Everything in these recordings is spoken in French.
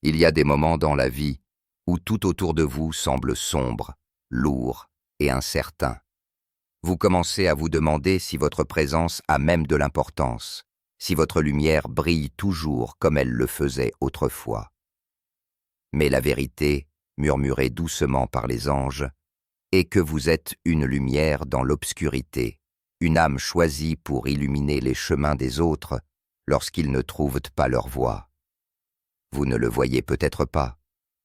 Il y a des moments dans la vie où tout autour de vous semble sombre, lourd et incertain. Vous commencez à vous demander si votre présence a même de l'importance, si votre lumière brille toujours comme elle le faisait autrefois. Mais la vérité, murmurée doucement par les anges, est que vous êtes une lumière dans l'obscurité, une âme choisie pour illuminer les chemins des autres lorsqu'ils ne trouvent pas leur voie. Vous ne le voyez peut-être pas,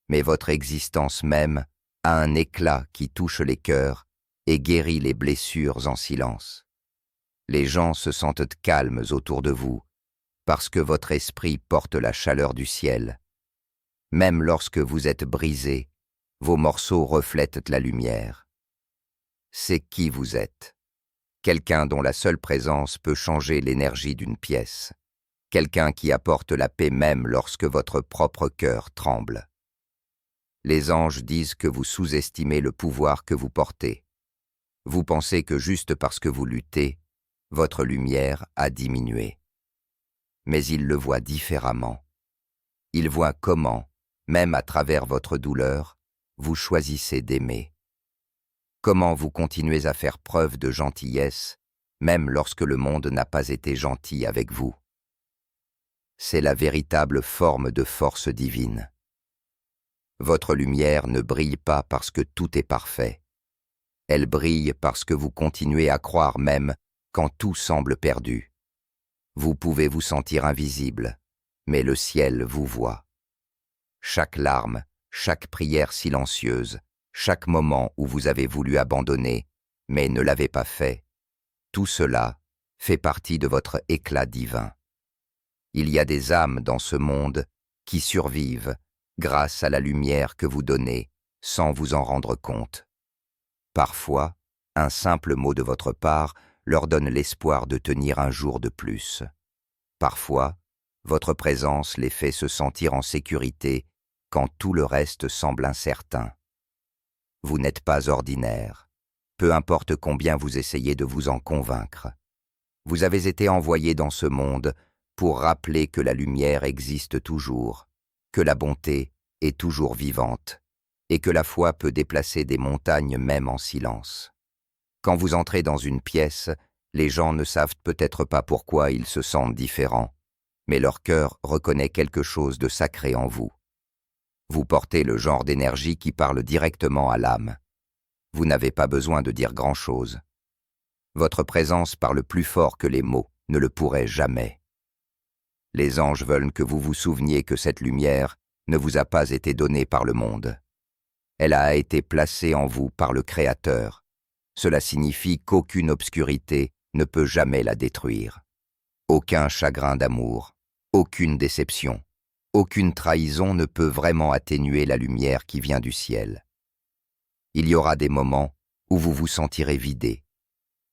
mais votre existence même a un éclat qui touche les cœurs et guérit les blessures en silence. Les gens se sentent calmes autour de vous, parce que votre esprit porte la chaleur du ciel. Même lorsque vous êtes brisé, vos morceaux reflètent la lumière. C'est qui vous êtes. Quelqu'un dont la seule présence peut changer l'énergie d'une pièce. Quelqu'un qui apporte la paix même lorsque votre propre cœur tremble. Les anges disent que vous sous-estimez le pouvoir que vous portez. Vous pensez que juste parce que vous luttez, votre lumière a diminué. Mais ils le voient différemment. Ils voient comment, même à travers votre douleur, vous choisissez d'aimer. Comment vous continuez à faire preuve de gentillesse, même lorsque le monde n'a pas été gentil avec vous. C'est la véritable forme de force divine. Votre lumière ne brille pas parce que tout est parfait. Elle brille parce que vous continuez à croire même quand tout semble perdu. Vous pouvez vous sentir invisible, mais le ciel vous voit. Chaque larme, chaque prière silencieuse, chaque moment où vous avez voulu abandonner, mais ne l'avez pas fait, tout cela fait partie de votre éclat divin. Il y a des âmes dans ce monde qui survivent grâce à la lumière que vous donnez sans vous en rendre compte. Parfois, un simple mot de votre part leur donne l'espoir de tenir un jour de plus. Parfois, votre présence les fait se sentir en sécurité quand tout le reste semble incertain. Vous n'êtes pas ordinaire, peu importe combien vous essayez de vous en convaincre. Vous avez été envoyé dans ce monde pour rappeler que la lumière existe toujours, que la bonté est toujours vivante, et que la foi peut déplacer des montagnes même en silence. Quand vous entrez dans une pièce, les gens ne savent peut-être pas pourquoi ils se sentent différents, mais leur cœur reconnaît quelque chose de sacré en vous. Vous portez le genre d'énergie qui parle directement à l'âme. Vous n'avez pas besoin de dire grand-chose. Votre présence parle plus fort que les mots, ne le pourrait jamais. Les anges veulent que vous vous souveniez que cette lumière ne vous a pas été donnée par le monde. Elle a été placée en vous par le Créateur. Cela signifie qu'aucune obscurité ne peut jamais la détruire. Aucun chagrin d'amour, aucune déception, aucune trahison ne peut vraiment atténuer la lumière qui vient du ciel. Il y aura des moments où vous vous sentirez vidé,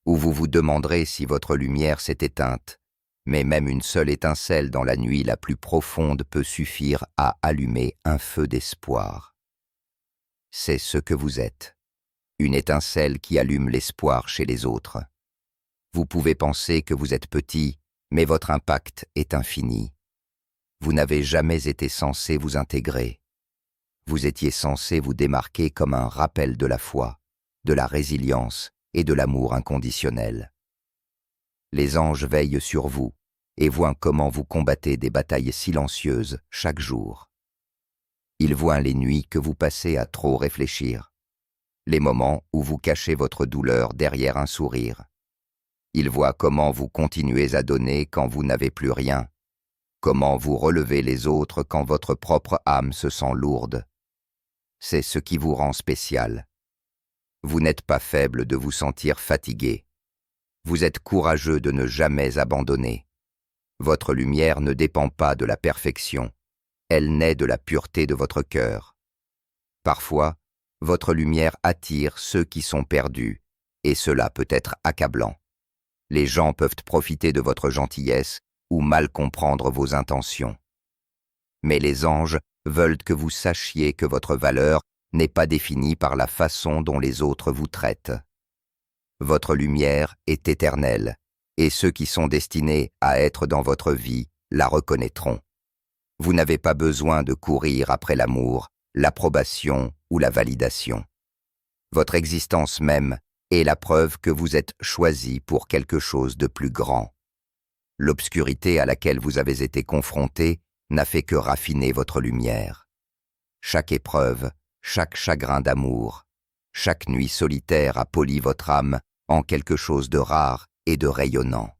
où vous vous demanderez si votre lumière s'est éteinte, mais même une seule étincelle dans la nuit la plus profonde peut suffire à allumer un feu d'espoir. C'est ce que vous êtes, une étincelle qui allume l'espoir chez les autres. Vous pouvez penser que vous êtes petit, mais votre impact est infini. Vous n'avez jamais été censé vous intégrer. Vous étiez censé vous démarquer comme un rappel de la foi, de la résilience et de l'amour inconditionnel. Les anges veillent sur vous et voient comment vous combattez des batailles silencieuses chaque jour. Ils voient les nuits que vous passez à trop réfléchir, les moments où vous cachez votre douleur derrière un sourire. Ils voient comment vous continuez à donner quand vous n'avez plus rien, comment vous relevez les autres quand votre propre âme se sent lourde. C'est ce qui vous rend spécial. Vous n'êtes pas faible de vous sentir fatigué. Vous êtes courageux de ne jamais abandonner. Votre lumière ne dépend pas de la perfection. Elle naît de la pureté de votre cœur. Parfois, votre lumière attire ceux qui sont perdus, et cela peut être accablant. Les gens peuvent profiter de votre gentillesse ou mal comprendre vos intentions. Mais les anges veulent que vous sachiez que votre valeur n'est pas définie par la façon dont les autres vous traitent. Votre lumière est éternelle, et ceux qui sont destinés à être dans votre vie la reconnaîtront. Vous n'avez pas besoin de courir après l'amour, l'approbation ou la validation. Votre existence même est la preuve que vous êtes choisi pour quelque chose de plus grand. L'obscurité à laquelle vous avez été confronté n'a fait que raffiner votre lumière. Chaque épreuve, chaque chagrin d'amour, chaque nuit solitaire a poli votre âme en quelque chose de rare et de rayonnant.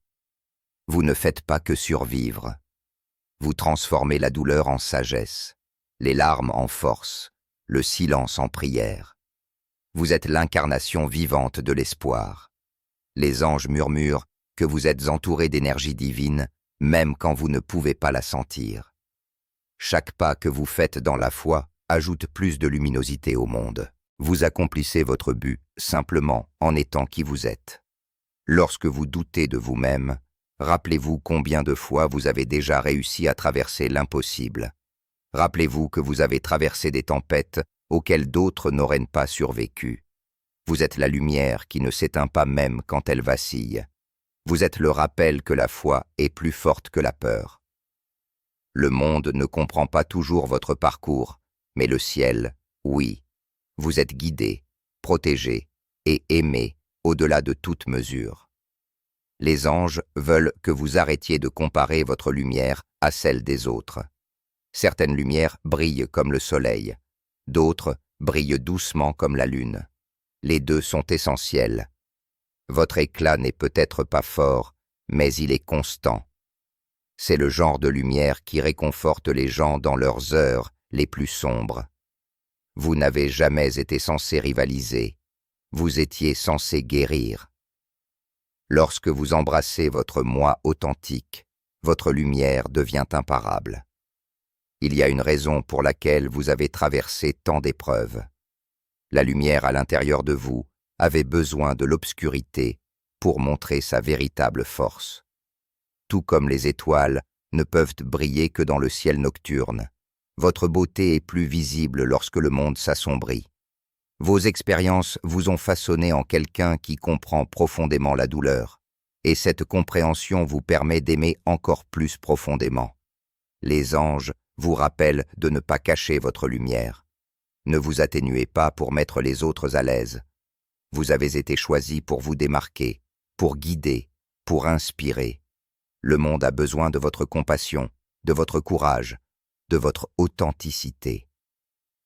Vous ne faites pas que survivre. Vous transformez la douleur en sagesse, les larmes en force, le silence en prière. Vous êtes l'incarnation vivante de l'espoir. Les anges murmurent que vous êtes entouré d'énergie divine, même quand vous ne pouvez pas la sentir. Chaque pas que vous faites dans la foi ajoute plus de luminosité au monde. Vous accomplissez votre but simplement en étant qui vous êtes. Lorsque vous doutez de vous-même, rappelez-vous combien de fois vous avez déjà réussi à traverser l'impossible. Rappelez-vous que vous avez traversé des tempêtes auxquelles d'autres n'auraient pas survécu. Vous êtes la lumière qui ne s'éteint pas même quand elle vacille. Vous êtes le rappel que la foi est plus forte que la peur. Le monde ne comprend pas toujours votre parcours, mais le ciel, oui. Vous êtes guidé, protégé et aimé au-delà de toute mesure. Les anges veulent que vous arrêtiez de comparer votre lumière à celle des autres. Certaines lumières brillent comme le soleil, d'autres brillent doucement comme la lune. Les deux sont essentiels. Votre éclat n'est peut-être pas fort, mais il est constant. C'est le genre de lumière qui réconforte les gens dans leurs heures les plus sombres. Vous n'avez jamais été censé rivaliser, vous étiez censé guérir. Lorsque vous embrassez votre moi authentique, votre lumière devient imparable. Il y a une raison pour laquelle vous avez traversé tant d'épreuves. La lumière à l'intérieur de vous avait besoin de l'obscurité pour montrer sa véritable force. Tout comme les étoiles ne peuvent briller que dans le ciel nocturne, votre beauté est plus visible lorsque le monde s'assombrit. Vos expériences vous ont façonné en quelqu'un qui comprend profondément la douleur, et cette compréhension vous permet d'aimer encore plus profondément. Les anges vous rappellent de ne pas cacher votre lumière. Ne vous atténuez pas pour mettre les autres à l'aise. Vous avez été choisi pour vous démarquer, pour guider, pour inspirer. Le monde a besoin de votre compassion, de votre courage, de votre authenticité.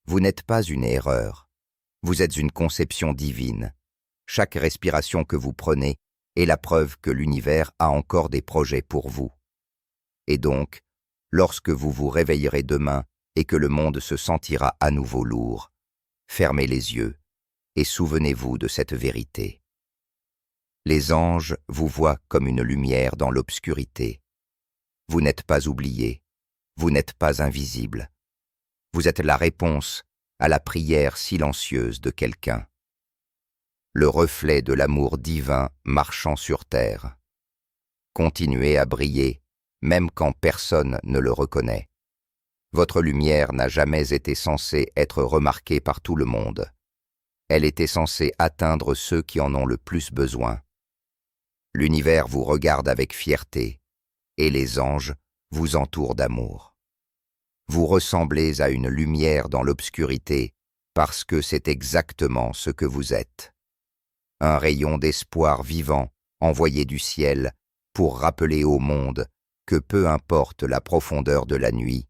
Vous n'êtes pas une erreur. Vous êtes une conception divine. Chaque respiration que vous prenez est la preuve que l'univers a encore des projets pour vous. Et donc, lorsque vous vous réveillerez demain et que le monde se sentira à nouveau lourd, fermez les yeux et souvenez-vous de cette vérité. Les anges vous voient comme une lumière dans l'obscurité. Vous n'êtes pas oublié, vous n'êtes pas invisible. Vous êtes la réponse à la prière silencieuse de quelqu'un. Le reflet de l'amour divin marchant sur terre. Continuez à briller, même quand personne ne le reconnaît. Votre lumière n'a jamais été censée être remarquée par tout le monde. Elle était censée atteindre ceux qui en ont le plus besoin. L'univers vous regarde avec fierté, et les anges vous entourent d'amour. Vous ressemblez à une lumière dans l'obscurité parce que c'est exactement ce que vous êtes. Un rayon d'espoir vivant envoyé du ciel pour rappeler au monde que peu importe la profondeur de la nuit,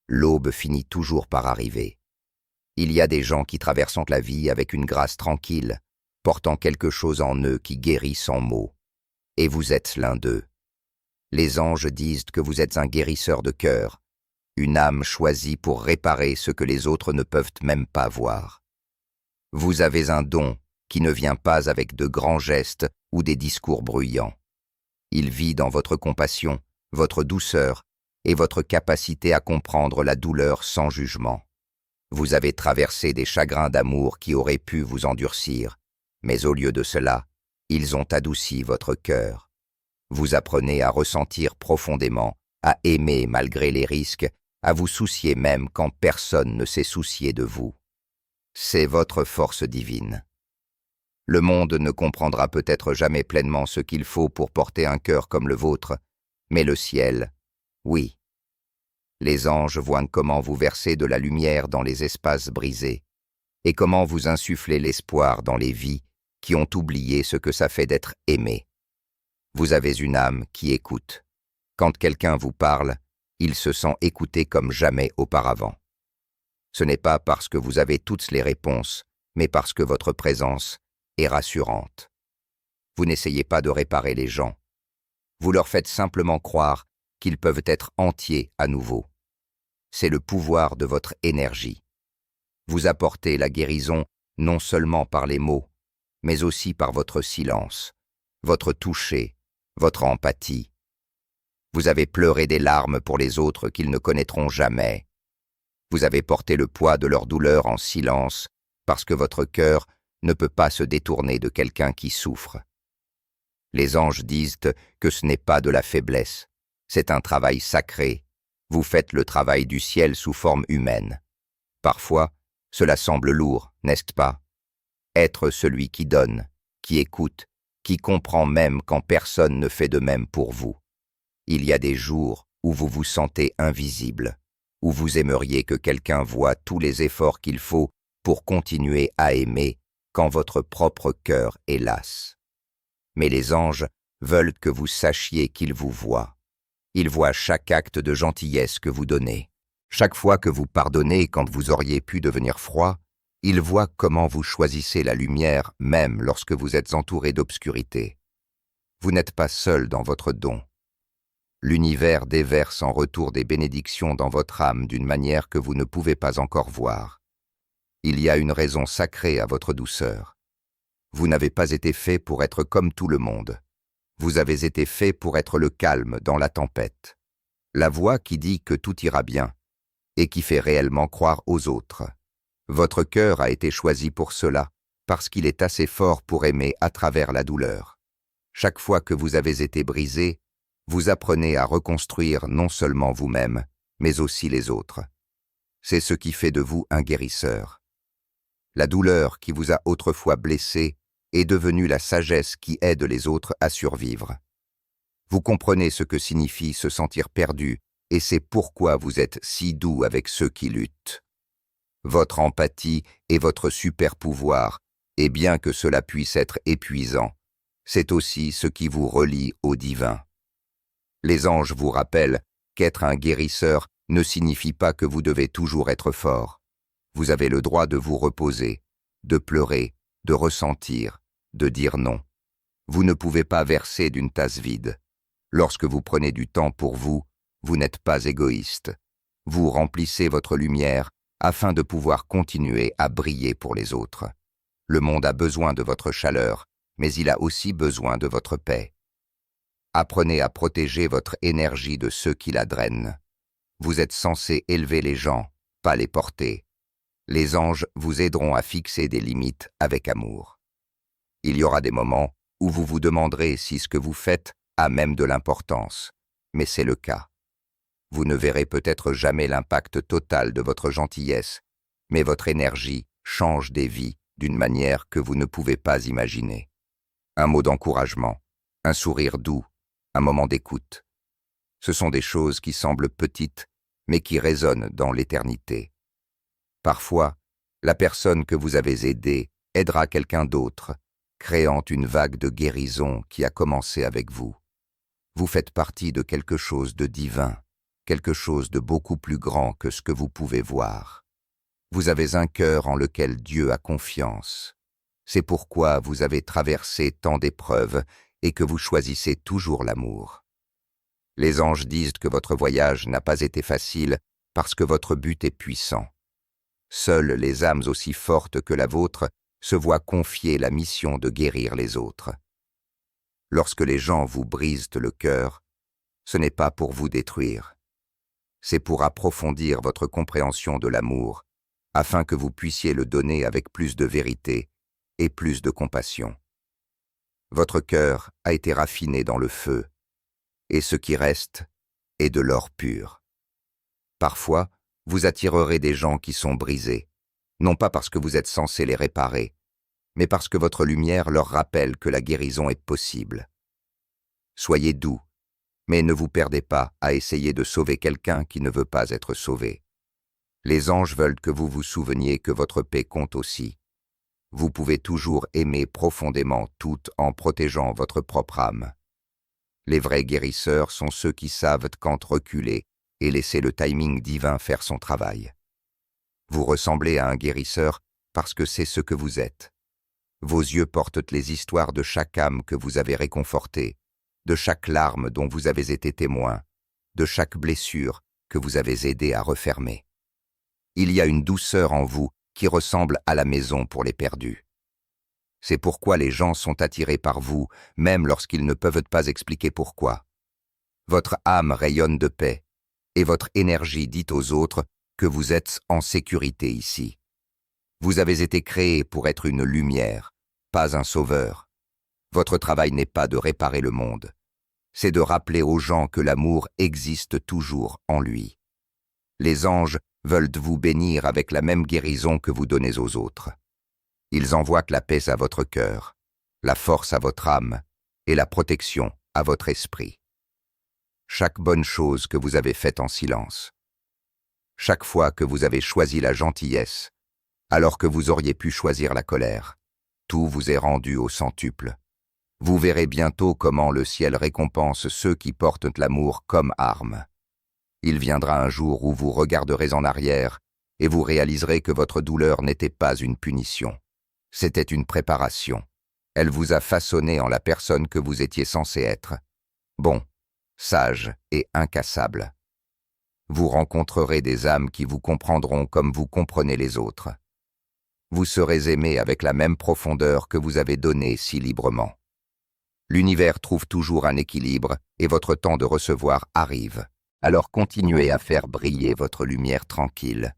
l'aube finit toujours par arriver. Il y a des gens qui traversent la vie avec une grâce tranquille, portant quelque chose en eux qui guérit sans mots. Et vous êtes l'un d'eux. Les anges disent que vous êtes un guérisseur de cœur, une âme choisie pour réparer ce que les autres ne peuvent même pas voir. Vous avez un don qui ne vient pas avec de grands gestes ou des discours bruyants. Il vit dans votre compassion, votre douceur et votre capacité à comprendre la douleur sans jugement. Vous avez traversé des chagrins d'amour qui auraient pu vous endurcir, mais au lieu de cela, ils ont adouci votre cœur. Vous apprenez à ressentir profondément, à aimer malgré les risques, à vous soucier même quand personne ne s'est soucié de vous. C'est votre force divine. Le monde ne comprendra peut-être jamais pleinement ce qu'il faut pour porter un cœur comme le vôtre, mais le ciel, oui. Les anges voient comment vous versez de la lumière dans les espaces brisés et comment vous insufflez l'espoir dans les vies qui ont oublié ce que ça fait d'être aimé. Vous avez une âme qui écoute. Quand quelqu'un vous parle, il se sent écouté comme jamais auparavant. Ce n'est pas parce que vous avez toutes les réponses, mais parce que votre présence est rassurante. Vous n'essayez pas de réparer les gens. Vous leur faites simplement croire qu'ils peuvent être entiers à nouveau. C'est le pouvoir de votre énergie. Vous apportez la guérison non seulement par les mots, mais aussi par votre silence, votre toucher, votre empathie. Vous avez pleuré des larmes pour les autres qu'ils ne connaîtront jamais. Vous avez porté le poids de leur douleur en silence parce que votre cœur ne peut pas se détourner de quelqu'un qui souffre. Les anges disent que ce n'est pas de la faiblesse, c'est un travail sacré. Vous faites le travail du ciel sous forme humaine. Parfois, cela semble lourd, n'est-ce pas? Être celui qui donne, qui écoute, qui comprend même quand personne ne fait de même pour vous. Il y a des jours où vous vous sentez invisible, où vous aimeriez que quelqu'un voie tous les efforts qu'il faut pour continuer à aimer quand votre propre cœur est las. Mais les anges veulent que vous sachiez qu'ils vous voient. Ils voient chaque acte de gentillesse que vous donnez. Chaque fois que vous pardonnez quand vous auriez pu devenir froid, ils voient comment vous choisissez la lumière même lorsque vous êtes entouré d'obscurité. Vous n'êtes pas seul dans votre don. L'univers déverse en retour des bénédictions dans votre âme d'une manière que vous ne pouvez pas encore voir. Il y a une raison sacrée à votre douceur. Vous n'avez pas été fait pour être comme tout le monde. Vous avez été fait pour être le calme dans la tempête. La voix qui dit que tout ira bien et qui fait réellement croire aux autres. Votre cœur a été choisi pour cela, parce qu'il est assez fort pour aimer à travers la douleur. Chaque fois que vous avez été brisé, vous apprenez à reconstruire non seulement vous-même, mais aussi les autres. C'est ce qui fait de vous un guérisseur. La douleur qui vous a autrefois blessé est devenue la sagesse qui aide les autres à survivre. Vous comprenez ce que signifie se sentir perdu, et c'est pourquoi vous êtes si doux avec ceux qui luttent. Votre empathie est votre super pouvoir, et bien que cela puisse être épuisant, c'est aussi ce qui vous relie au divin. Les anges vous rappellent qu'être un guérisseur ne signifie pas que vous devez toujours être fort. Vous avez le droit de vous reposer, de pleurer, de ressentir, de dire non. Vous ne pouvez pas verser d'une tasse vide. Lorsque vous prenez du temps pour vous, vous n'êtes pas égoïste. Vous remplissez votre lumière afin de pouvoir continuer à briller pour les autres. Le monde a besoin de votre chaleur, mais il a aussi besoin de votre paix. Apprenez à protéger votre énergie de ceux qui la drainent. Vous êtes censé élever les gens, pas les porter. Les anges vous aideront à fixer des limites avec amour. Il y aura des moments où vous vous demanderez si ce que vous faites a même de l'importance, mais c'est le cas. Vous ne verrez peut-être jamais l'impact total de votre gentillesse, mais votre énergie change des vies d'une manière que vous ne pouvez pas imaginer. Un mot d'encouragement, un sourire doux, un moment d'écoute. Ce sont des choses qui semblent petites, mais qui résonnent dans l'éternité. Parfois, la personne que vous avez aidée aidera quelqu'un d'autre, créant une vague de guérison qui a commencé avec vous. Vous faites partie de quelque chose de divin, quelque chose de beaucoup plus grand que ce que vous pouvez voir. Vous avez un cœur en lequel Dieu a confiance. C'est pourquoi vous avez traversé tant d'épreuves et que vous choisissez toujours l'amour. Les anges disent que votre voyage n'a pas été facile parce que votre but est puissant. Seules les âmes aussi fortes que la vôtre se voient confier la mission de guérir les autres. Lorsque les gens vous brisent le cœur, ce n'est pas pour vous détruire. C'est pour approfondir votre compréhension de l'amour, afin que vous puissiez le donner avec plus de vérité et plus de compassion. Votre cœur a été raffiné dans le feu, et ce qui reste est de l'or pur. Parfois, vous attirerez des gens qui sont brisés, non pas parce que vous êtes censé les réparer, mais parce que votre lumière leur rappelle que la guérison est possible. Soyez doux, Mais ne vous perdez pas à essayer de sauver quelqu'un qui ne veut pas être sauvé. Les anges veulent que vous vous souveniez que votre paix compte aussi. Vous pouvez toujours aimer profondément tout en protégeant votre propre âme. Les vrais guérisseurs sont ceux qui savent quand reculer et laisser le timing divin faire son travail. Vous ressemblez à un guérisseur parce que c'est ce que vous êtes. Vos yeux portent les histoires de chaque âme que vous avez réconfortée, de chaque larme dont vous avez été témoin, de chaque blessure que vous avez aidé à refermer. Il y a une douceur en vous qui ressemble à la maison pour les perdus. C'est pourquoi les gens sont attirés par vous, même lorsqu'ils ne peuvent pas expliquer pourquoi. Votre âme rayonne de paix, et votre énergie dit aux autres que vous êtes en sécurité ici. Vous avez été créé pour être une lumière, pas un sauveur. Votre travail n'est pas de réparer le monde, c'est de rappeler aux gens que l'amour existe toujours en lui. Les anges veulent vous bénir avec la même guérison que vous donnez aux autres. Ils envoient la paix à votre cœur, la force à votre âme et la protection à votre esprit. Chaque bonne chose que vous avez faite en silence, chaque fois que vous avez choisi la gentillesse, alors que vous auriez pu choisir la colère, tout vous est rendu au centuple. Vous verrez bientôt comment le ciel récompense ceux qui portent l'amour comme arme. Il viendra un jour où vous regarderez en arrière et vous réaliserez que votre douleur n'était pas une punition. C'était une préparation. Elle vous a façonné en la personne que vous étiez censé être. Bon, sage et incassable. Vous rencontrerez des âmes qui vous comprendront comme vous comprenez les autres. Vous serez aimé avec la même profondeur que vous avez donnée si librement. L'univers trouve toujours un équilibre et votre temps de recevoir arrive. Alors continuez à faire briller votre lumière tranquille.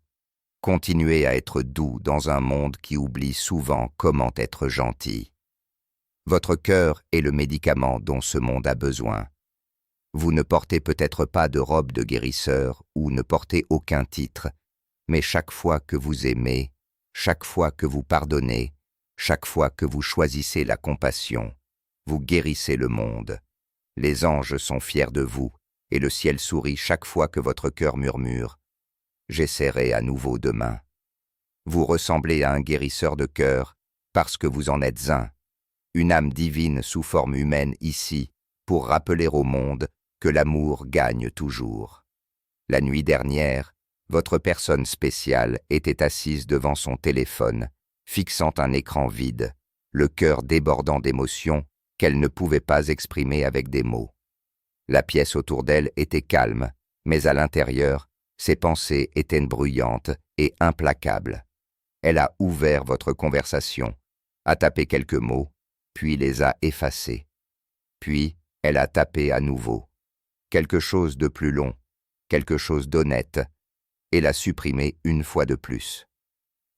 Continuez à être doux dans un monde qui oublie souvent comment être gentil. Votre cœur est le médicament dont ce monde a besoin. Vous ne portez peut-être pas de robe de guérisseur ou ne portez aucun titre, mais chaque fois que vous aimez, chaque fois que vous pardonnez, chaque fois que vous choisissez la compassion, vous guérissez le monde. Les anges sont fiers de vous et le ciel sourit chaque fois que votre cœur murmure « J'essaierai à nouveau demain ». Vous ressemblez à un guérisseur de cœur parce que vous en êtes un, une âme divine sous forme humaine ici pour rappeler au monde que l'amour gagne toujours. La nuit dernière, votre personne spéciale était assise devant son téléphone, fixant un écran vide, le cœur débordant d'émotions qu'elle ne pouvait pas exprimer avec des mots. La pièce autour d'elle était calme, mais à l'intérieur, ses pensées étaient bruyantes et implacables. Elle a ouvert votre conversation, a tapé quelques mots, puis les a effacés. Puis, elle a tapé à nouveau. Quelque chose de plus long, quelque chose d'honnête, et l'a supprimé une fois de plus.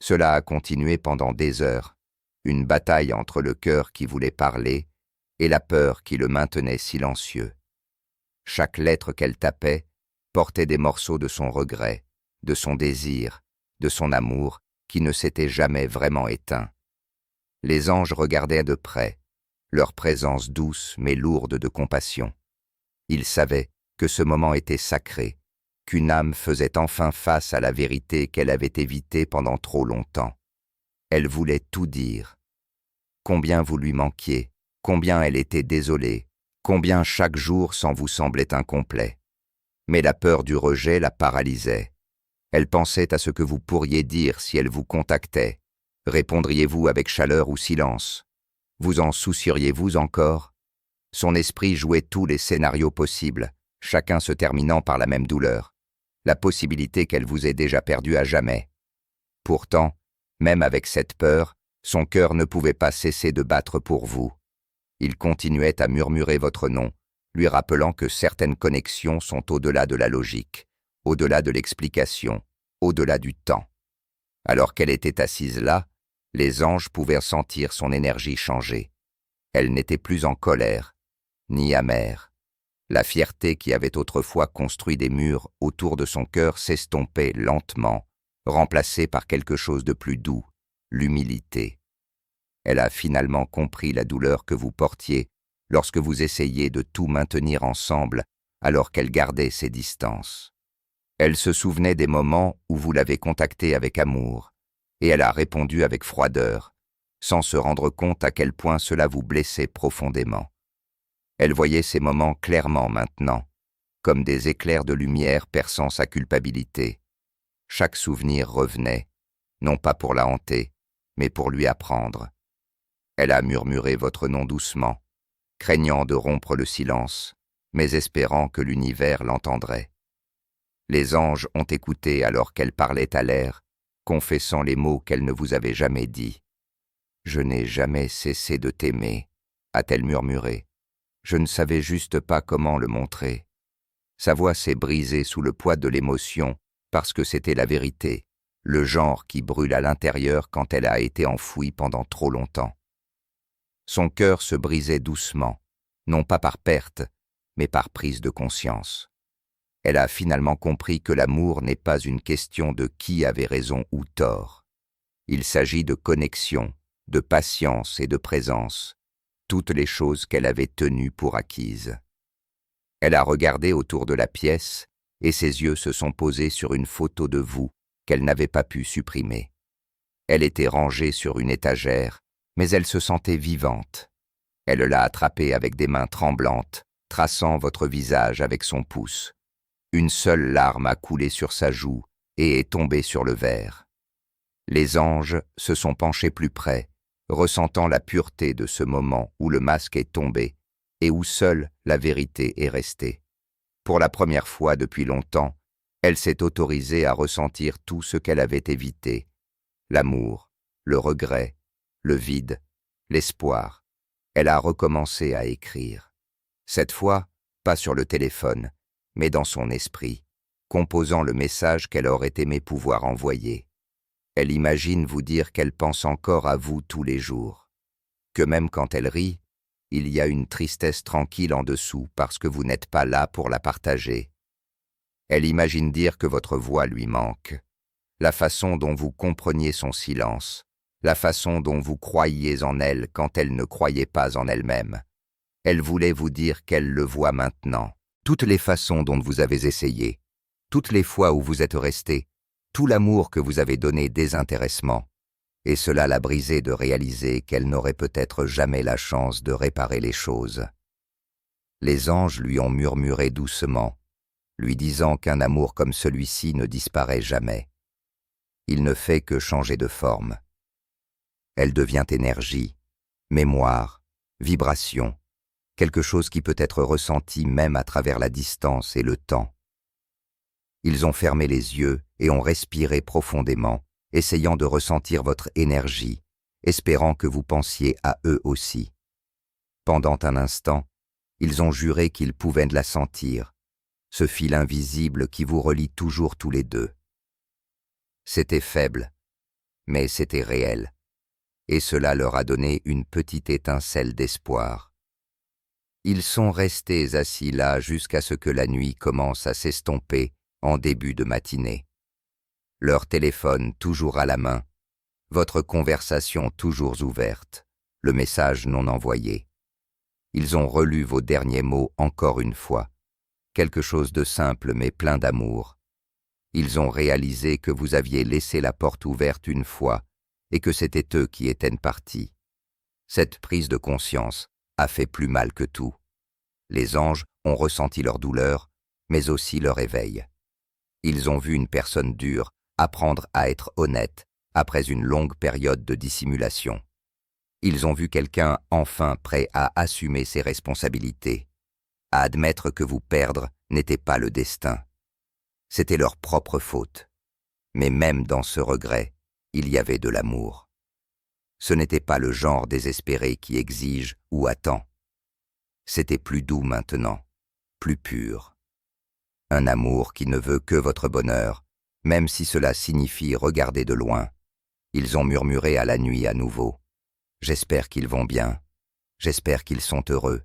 Cela a continué pendant des heures, une bataille entre le cœur qui voulait parler et la peur qui le maintenait silencieux. Chaque lettre qu'elle tapait portait des morceaux de son regret, de son désir, de son amour qui ne s'était jamais vraiment éteint. Les anges regardaient de près, leur présence douce mais lourde de compassion. Ils savaient que ce moment était sacré, qu'une âme faisait enfin face à la vérité qu'elle avait évitée pendant trop longtemps. Elle voulait tout dire. Combien vous lui manquiez, combien elle était désolée, combien chaque jour sans vous semblait incomplet. Mais la peur du rejet la paralysait. Elle pensait à ce que vous pourriez dire si elle vous contactait. Répondriez-vous avec chaleur ou silence? Vous en soucieriez-vous encore? Son esprit jouait tous les scénarios possibles, chacun se terminant par la même douleur, la possibilité qu'elle vous ait déjà perdu à jamais. Pourtant, même avec cette peur, son cœur ne pouvait pas cesser de battre pour vous. Il continuait à murmurer votre nom, lui rappelant que certaines connexions sont au-delà de la logique, au-delà de l'explication, au-delà du temps. Alors qu'elle était assise là, les anges pouvaient sentir son énergie changer. Elle n'était plus en colère, ni amère. La fierté qui avait autrefois construit des murs autour de son cœur s'estompait lentement, remplacée par quelque chose de plus doux, l'humilité. Elle a finalement compris la douleur que vous portiez lorsque vous essayiez de tout maintenir ensemble alors qu'elle gardait ses distances. Elle se souvenait des moments où vous l'avez contactée avec amour, et elle a répondu avec froideur, sans se rendre compte à quel point cela vous blessait profondément. Elle voyait ces moments clairement maintenant, comme des éclairs de lumière perçant sa culpabilité. Chaque souvenir revenait, non pas pour la hanter, mais pour lui apprendre. Elle a murmuré votre nom doucement, craignant de rompre le silence, mais espérant que l'univers l'entendrait. Les anges ont écouté alors qu'elle parlait à l'air, confessant les mots qu'elle ne vous avait jamais dits. « Je n'ai jamais cessé de t'aimer », a-t-elle murmuré. « Je ne savais juste pas comment le montrer. » Sa voix s'est brisée sous le poids de l'émotion parce que c'était la vérité, le genre qui brûle à l'intérieur quand elle a été enfouie pendant trop longtemps. Son cœur se brisait doucement, non pas par perte, mais par prise de conscience. Elle a finalement compris que l'amour n'est pas une question de qui avait raison ou tort. Il s'agit de connexion, de patience et de présence, toutes les choses qu'elle avait tenues pour acquises. Elle a regardé autour de la pièce et ses yeux se sont posés sur une photo de vous qu'elle n'avait pas pu supprimer. Elle était rangée sur une étagère, mais elle se sentait vivante. Elle l'a attrapée avec des mains tremblantes, traçant votre visage avec son pouce. Une seule larme a coulé sur sa joue et est tombée sur le verre. Les anges se sont penchés plus près, ressentant la pureté de ce moment où le masque est tombé et où seule la vérité est restée. Pour la première fois depuis longtemps, elle s'est autorisée à ressentir tout ce qu'elle avait évité. L'amour, le regret, le vide, l'espoir. Elle a recommencé à écrire. Cette fois, pas sur le téléphone, mais dans son esprit, composant le message qu'elle aurait aimé pouvoir envoyer. Elle imagine vous dire qu'elle pense encore à vous tous les jours, que même quand elle rit, il y a une tristesse tranquille en dessous parce que vous n'êtes pas là pour la partager. Elle imagine dire que votre voix lui manque, la façon dont vous compreniez son silence, la façon dont vous croyiez en elle quand elle ne croyait pas en elle-même. Elle voulait vous dire qu'elle le voit maintenant, toutes les façons dont vous avez essayé, toutes les fois où vous êtes resté, tout l'amour que vous avez donné désintéressement, et cela l'a brisée de réaliser qu'elle n'aurait peut-être jamais la chance de réparer les choses. Les anges lui ont murmuré doucement, lui disant qu'un amour comme celui-ci ne disparaît jamais. Il ne fait que changer de forme. Elle devient énergie, mémoire, vibration, quelque chose qui peut être ressenti même à travers la distance et le temps. Ils ont fermé les yeux et ont respiré profondément, essayant de ressentir votre énergie, espérant que vous pensiez à eux aussi. Pendant un instant, ils ont juré qu'ils pouvaient la sentir, ce fil invisible qui vous relie toujours tous les deux. C'était faible, mais c'était réel, et cela leur a donné une petite étincelle d'espoir. Ils sont restés assis là jusqu'à ce que la nuit commence à s'estomper en début de matinée. Leur téléphone toujours à la main, votre conversation toujours ouverte, le message non envoyé. Ils ont relu vos derniers mots encore une fois, quelque chose de simple mais plein d'amour. Ils ont réalisé que vous aviez laissé la porte ouverte une fois et que c'était eux qui étaient partis. Cette prise de conscience a fait plus mal que tout. Les anges ont ressenti leur douleur, mais aussi leur éveil. Ils ont vu une personne dure apprendre à être honnête après une longue période de dissimulation. Ils ont vu quelqu'un enfin prêt à assumer ses responsabilités, à admettre que vous perdre n'était pas le destin. C'était leur propre faute. Mais même dans ce regret, il y avait de l'amour. Ce n'était pas le genre désespéré qui exige ou attend. C'était plus doux maintenant, plus pur. Un amour qui ne veut que votre bonheur, même si cela signifie regarder de loin. Ils ont murmuré à la nuit à nouveau. J'espère qu'ils vont bien, j'espère qu'ils sont heureux.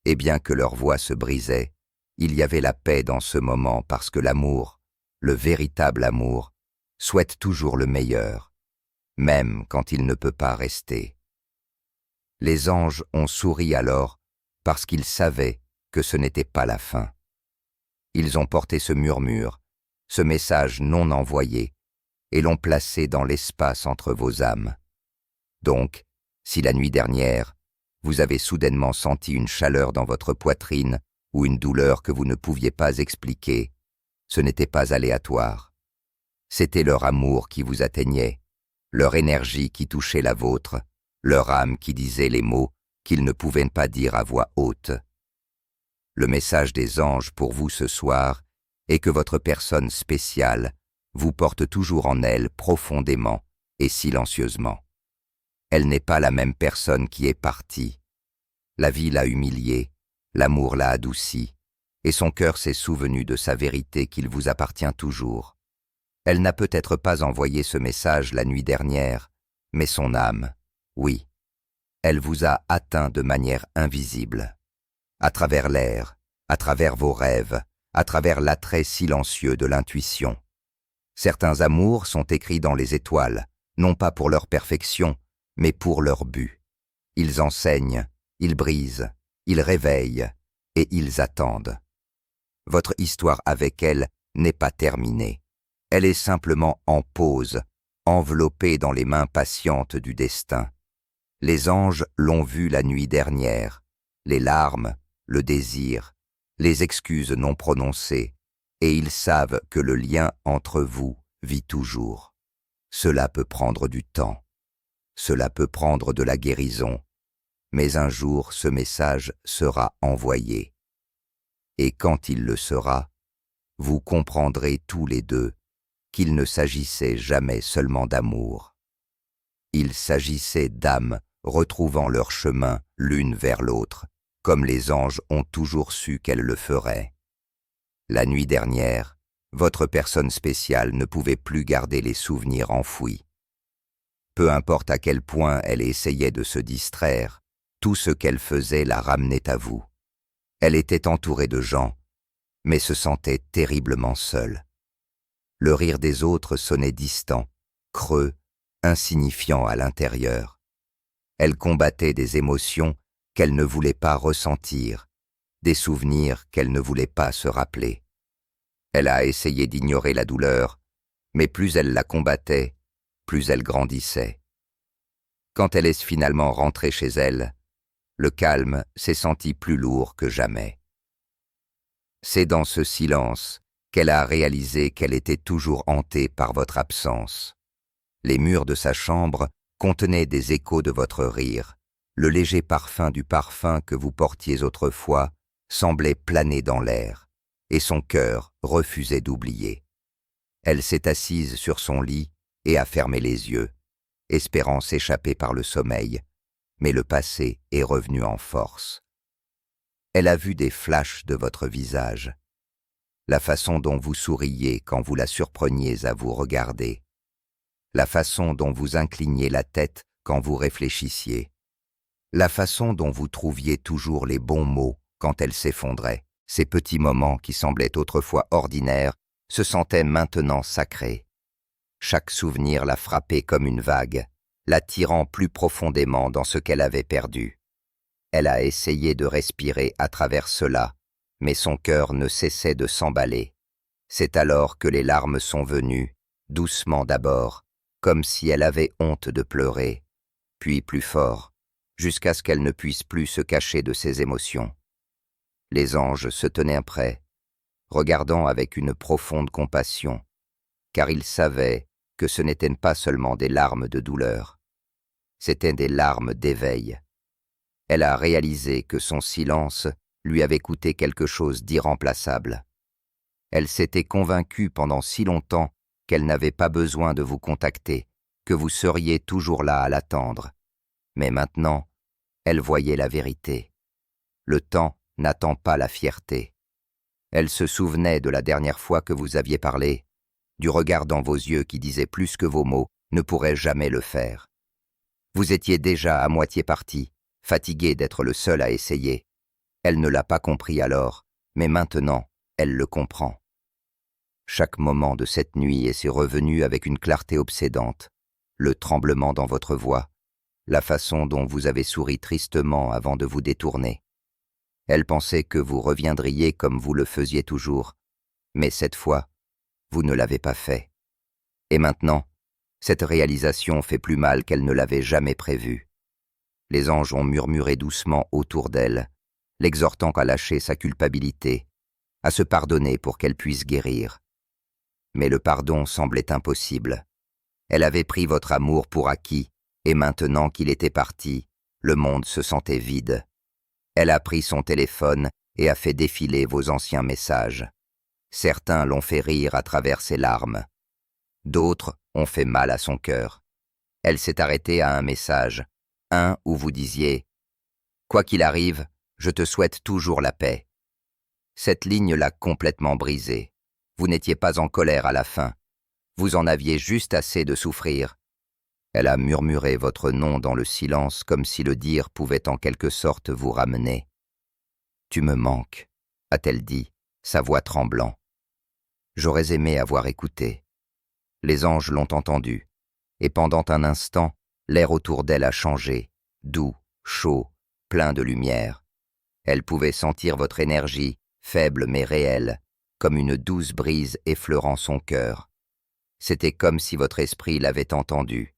Et bien que leur voix se brisait, il y avait la paix dans ce moment parce que l'amour, le véritable amour, souhaite toujours le meilleur, même quand il ne peut pas rester. Les anges ont souri alors parce qu'ils savaient que ce n'était pas la fin. Ils ont porté ce murmure, ce message non envoyé, et l'ont placé dans l'espace entre vos âmes. Donc, si la nuit dernière, vous avez soudainement senti une chaleur dans votre poitrine ou une douleur que vous ne pouviez pas expliquer, ce n'était pas aléatoire. C'était leur amour qui vous atteignait, leur énergie qui touchait la vôtre, leur âme qui disait les mots qu'ils ne pouvaient pas dire à voix haute. Le message des anges pour vous ce soir est que votre personne spéciale vous porte toujours en elle profondément et silencieusement. Elle n'est pas la même personne qui est partie. La vie l'a humiliée, l'amour l'a adoucie, et son cœur s'est souvenu de sa vérité qu'il vous appartient toujours. Elle n'a peut-être pas envoyé ce message la nuit dernière, mais son âme, oui, elle vous a atteint de manière invisible. À travers l'air, à travers vos rêves, à travers l'attrait silencieux de l'intuition. Certains amours sont écrits dans les étoiles, non pas pour leur perfection, mais pour leur but. Ils enseignent, ils brisent, ils réveillent et ils attendent. Votre histoire avec elle n'est pas terminée. Elle est simplement en pause, enveloppée dans les mains patientes du destin. Les anges l'ont vue la nuit dernière, les larmes, le désir, les excuses non prononcées, et ils savent que le lien entre vous vit toujours. Cela peut prendre du temps, cela peut prendre de la guérison, mais un jour ce message sera envoyé. Et quand il le sera, vous comprendrez tous les deux qu'il ne s'agissait jamais seulement d'amour. Il s'agissait d'âmes retrouvant leur chemin l'une vers l'autre, comme les anges ont toujours su qu'elles le feraient. La nuit dernière, votre personne spéciale ne pouvait plus garder les souvenirs enfouis. Peu importe à quel point elle essayait de se distraire, tout ce qu'elle faisait la ramenait à vous. Elle était entourée de gens, mais se sentait terriblement seule. Le rire des autres sonnait distant, creux, insignifiant à l'intérieur. Elle combattait des émotions qu'elle ne voulait pas ressentir, des souvenirs qu'elle ne voulait pas se rappeler. Elle a essayé d'ignorer la douleur, mais plus elle la combattait, plus elle grandissait. Quand elle est finalement rentrée chez elle, le calme s'est senti plus lourd que jamais. C'est dans ce silence qu'elle a réalisé qu'elle était toujours hantée par votre absence. Les murs de sa chambre contenaient des échos de votre rire. Le léger parfum du parfum que vous portiez autrefois semblait planer dans l'air, et son cœur refusait d'oublier. Elle s'est assise sur son lit et a fermé les yeux, espérant s'échapper par le sommeil, mais le passé est revenu en force. Elle a vu des flashs de votre visage, la façon dont vous souriez quand vous la surpreniez à vous regarder, la façon dont vous incliniez la tête quand vous réfléchissiez, la façon dont vous trouviez toujours les bons mots quand elle s'effondrait. Ces petits moments qui semblaient autrefois ordinaires se sentaient maintenant sacrés. Chaque souvenir la frappait comme une vague, l'attirant plus profondément dans ce qu'elle avait perdu. Elle a essayé de respirer à travers cela, mais son cœur ne cessait de s'emballer. C'est alors que les larmes sont venues, doucement d'abord, comme si elle avait honte de pleurer, puis plus fort, jusqu'à ce qu'elle ne puisse plus se cacher de ses émotions. Les anges se tenaient près, regardant avec une profonde compassion, car ils savaient que ce n'étaient pas seulement des larmes de douleur, c'étaient des larmes d'éveil. Elle a réalisé que son silence lui avait coûté quelque chose d'irremplaçable. Elle s'était convaincue pendant si longtemps qu'elle n'avait pas besoin de vous contacter, que vous seriez toujours là à l'attendre. Mais maintenant, elle voyait la vérité. Le temps n'attend pas la fierté. Elle se souvenait de la dernière fois que vous aviez parlé, du regard dans vos yeux qui disait plus que vos mots ne pourraient jamais le faire. Vous étiez déjà à moitié parti, fatigué d'être le seul à essayer. Elle ne l'a pas compris alors, mais maintenant, elle le comprend. Chaque moment de cette nuit est revenu avec une clarté obsédante, le tremblement dans votre voix, la façon dont vous avez souri tristement avant de vous détourner. Elle pensait que vous reviendriez comme vous le faisiez toujours, Mais cette fois, vous ne l'avez pas fait. Et maintenant, cette réalisation fait plus mal qu'elle ne l'avait jamais prévu. Les anges ont murmuré doucement autour d'elle, l'exhortant à lâcher sa culpabilité, à se pardonner pour qu'elle puisse guérir. Mais le pardon semblait impossible. Elle avait pris votre amour pour acquis, et maintenant qu'il était parti, le monde se sentait vide. Elle a pris son téléphone et a fait défiler vos anciens messages. Certains l'ont fait rire à travers ses larmes. D'autres ont fait mal à son cœur. Elle s'est arrêtée à un message, un où vous disiez « Quoi qu'il arrive, je te souhaite toujours la paix ». Cette ligne l'a complètement brisée. Vous n'étiez pas en colère à la fin. Vous en aviez juste assez de souffrir. Elle a murmuré votre nom dans le silence comme si le dire pouvait en quelque sorte vous ramener. « Tu me manques », a-t-elle dit, sa voix tremblant. J'aurais aimé avoir écouté. Les anges l'ont entendu, et pendant un instant, l'air autour d'elle a changé, doux, chaud, plein de lumière. Elle pouvait sentir votre énergie, faible mais réelle, comme une douce brise effleurant son cœur. C'était comme si votre esprit l'avait entendu,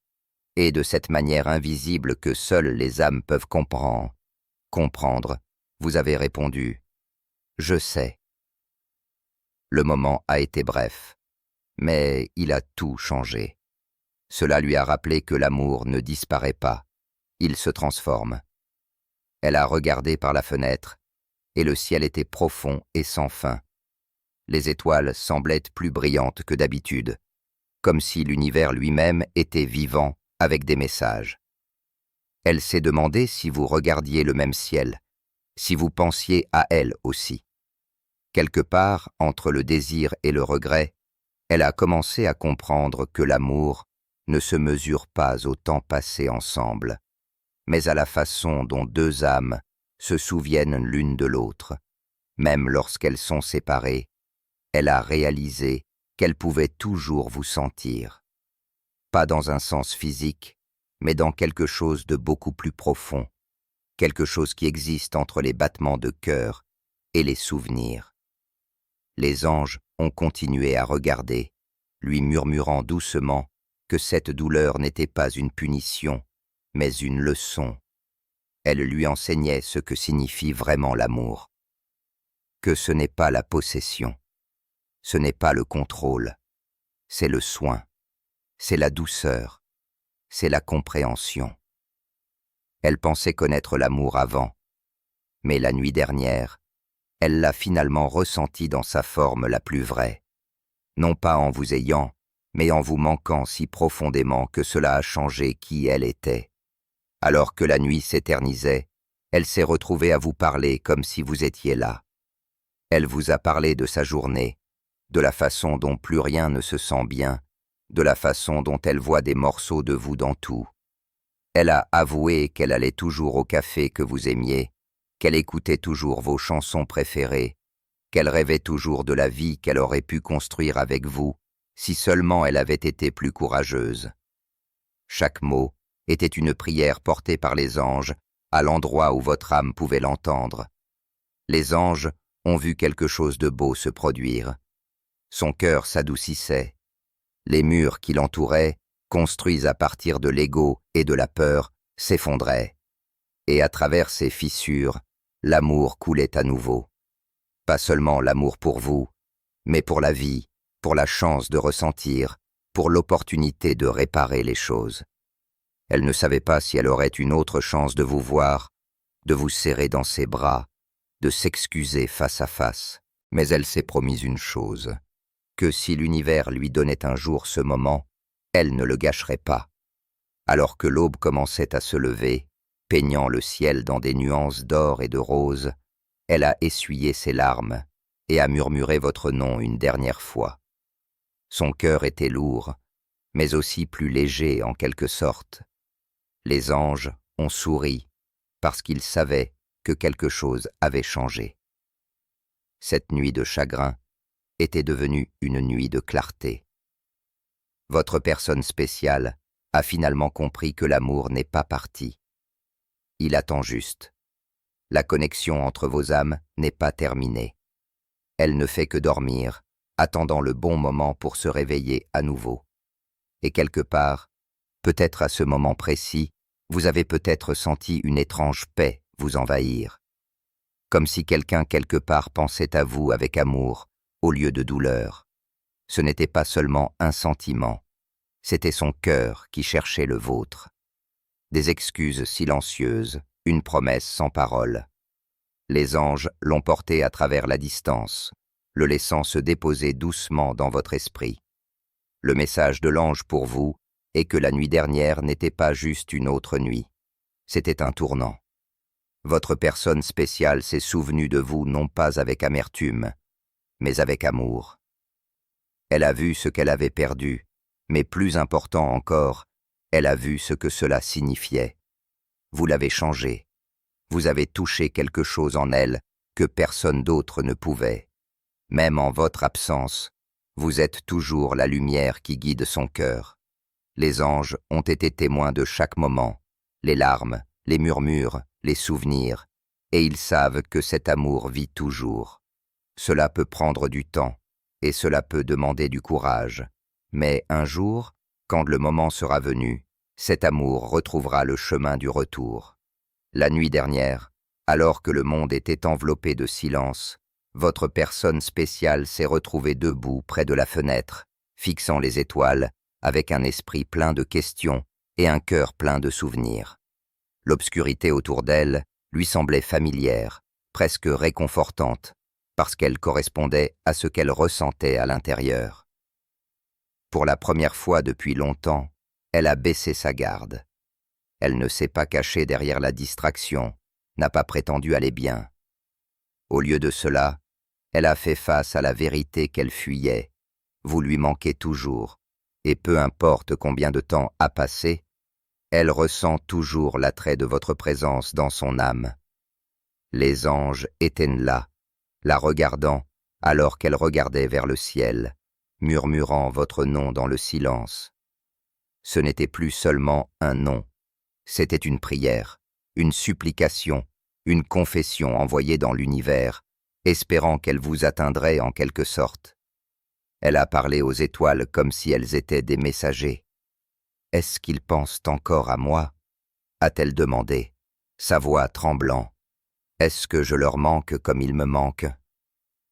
et de cette manière invisible que seules les âmes peuvent comprendre, vous avez répondu « Je sais ». Le moment a été bref, mais il a tout changé. Cela lui a rappelé que l'amour ne disparaît pas, il se transforme. Elle a regardé par la fenêtre, et le ciel était profond et sans fin. Les étoiles semblaient plus brillantes que d'habitude, comme si l'univers lui-même était vivant avec des messages. Elle s'est demandé si vous regardiez le même ciel, si vous pensiez à elle aussi. Quelque part, entre le désir et le regret, elle a commencé à comprendre que l'amour ne se mesure pas au temps passé ensemble, mais à la façon dont deux âmes se souviennent l'une de l'autre. Même lorsqu'elles sont séparées, elle a réalisé qu'elle pouvait toujours vous sentir. Pas dans un sens physique, mais dans quelque chose de beaucoup plus profond, quelque chose qui existe entre les battements de cœur et les souvenirs. Les anges ont continué à regarder, lui murmurant doucement que cette douleur n'était pas une punition, mais une leçon. Elle lui enseignait ce que signifie vraiment l'amour. Que ce n'est pas la possession, ce n'est pas le contrôle, c'est le soin, c'est la douceur, c'est la compréhension. Elle pensait connaître l'amour avant, mais la nuit dernière, elle l'a finalement ressenti dans sa forme la plus vraie, non pas en vous ayant, mais en vous manquant si profondément que cela a changé qui elle était. Alors que la nuit s'éternisait, elle s'est retrouvée à vous parler comme si vous étiez là. Elle vous a parlé de sa journée, de la façon dont plus rien ne se sent bien, de la façon dont elle voit des morceaux de vous dans tout. Elle a avoué qu'elle allait toujours au café que vous aimiez, qu'elle écoutait toujours vos chansons préférées, qu'elle rêvait toujours de la vie qu'elle aurait pu construire avec vous, si seulement elle avait été plus courageuse. Chaque mot était une prière portée par les anges à l'endroit où votre âme pouvait l'entendre. Les anges ont vu quelque chose de beau se produire. Son cœur s'adoucissait. Les murs qui l'entouraient, construits à partir de l'ego et de la peur, s'effondraient. Et à travers ces fissures, l'amour coulait à nouveau. Pas seulement l'amour pour vous, mais pour la vie, pour la chance de ressentir, pour l'opportunité de réparer les choses. Elle ne savait pas si elle aurait une autre chance de vous voir, de vous serrer dans ses bras, de s'excuser face à face. Mais elle s'est promis une chose, que si l'univers lui donnait un jour ce moment, elle ne le gâcherait pas. Alors que l'aube commençait à se lever, peignant le ciel dans des nuances d'or et de rose, elle a essuyé ses larmes et a murmuré votre nom une dernière fois. Son cœur était lourd, mais aussi plus léger en quelque sorte. Les anges ont souri parce qu'ils savaient que quelque chose avait changé. Cette nuit de chagrin était devenue une nuit de clarté. Votre personne spéciale a finalement compris que l'amour n'est pas parti. Il attend juste. La connexion entre vos âmes n'est pas terminée. Elle ne fait que dormir, attendant le bon moment pour se réveiller à nouveau. Et quelque part, peut-être à ce moment précis, vous avez peut-être senti une étrange paix vous envahir, comme si quelqu'un quelque part pensait à vous avec amour au lieu de douleur. Ce n'était pas seulement un sentiment, c'était son cœur qui cherchait le vôtre. Des excuses silencieuses, une promesse sans parole. Les anges l'ont porté à travers la distance, le laissant se déposer doucement dans votre esprit. Le message de l'ange pour vous est que la nuit dernière n'était pas juste une autre nuit. C'était un tournant. Votre personne spéciale s'est souvenue de vous non pas avec amertume, mais avec amour. Elle a vu ce qu'elle avait perdu, mais plus important encore, elle a vu ce que cela signifiait. Vous l'avez changée. Vous avez touché quelque chose en elle que personne d'autre ne pouvait. Même en votre absence, vous êtes toujours la lumière qui guide son cœur. Les anges ont été témoins de chaque moment, les larmes, les murmures, les souvenirs, et ils savent que cet amour vit toujours. Cela peut prendre du temps, et cela peut demander du courage, mais un jour, quand le moment sera venu, cet amour retrouvera le chemin du retour. La nuit dernière, alors que le monde était enveloppé de silence, votre personne spéciale s'est retrouvée debout près de la fenêtre, fixant les étoiles, avec un esprit plein de questions et un cœur plein de souvenirs. L'obscurité autour d'elle lui semblait familière, presque réconfortante, parce qu'elle correspondait à ce qu'elle ressentait à l'intérieur. Pour la première fois depuis longtemps, elle a baissé sa garde. Elle ne s'est pas cachée derrière la distraction, n'a pas prétendu aller bien. Au lieu de cela, elle a fait face à la vérité qu'elle fuyait. Vous lui manquez toujours, et peu importe combien de temps a passé, elle ressent toujours l'attrait de votre présence dans son âme. Les anges étaient là, la regardant alors qu'elle regardait vers le ciel, murmurant votre nom dans le silence. Ce n'était plus seulement un nom, c'était une prière, une supplication, une confession envoyée dans l'univers, espérant qu'elle vous atteindrait en quelque sorte. Elle a parlé aux étoiles comme si elles étaient des messagers. « Est-ce qu'ils pensent encore à moi ?» a-t-elle demandé, sa voix tremblant. « Est-ce que je leur manque comme ils me manquent ?»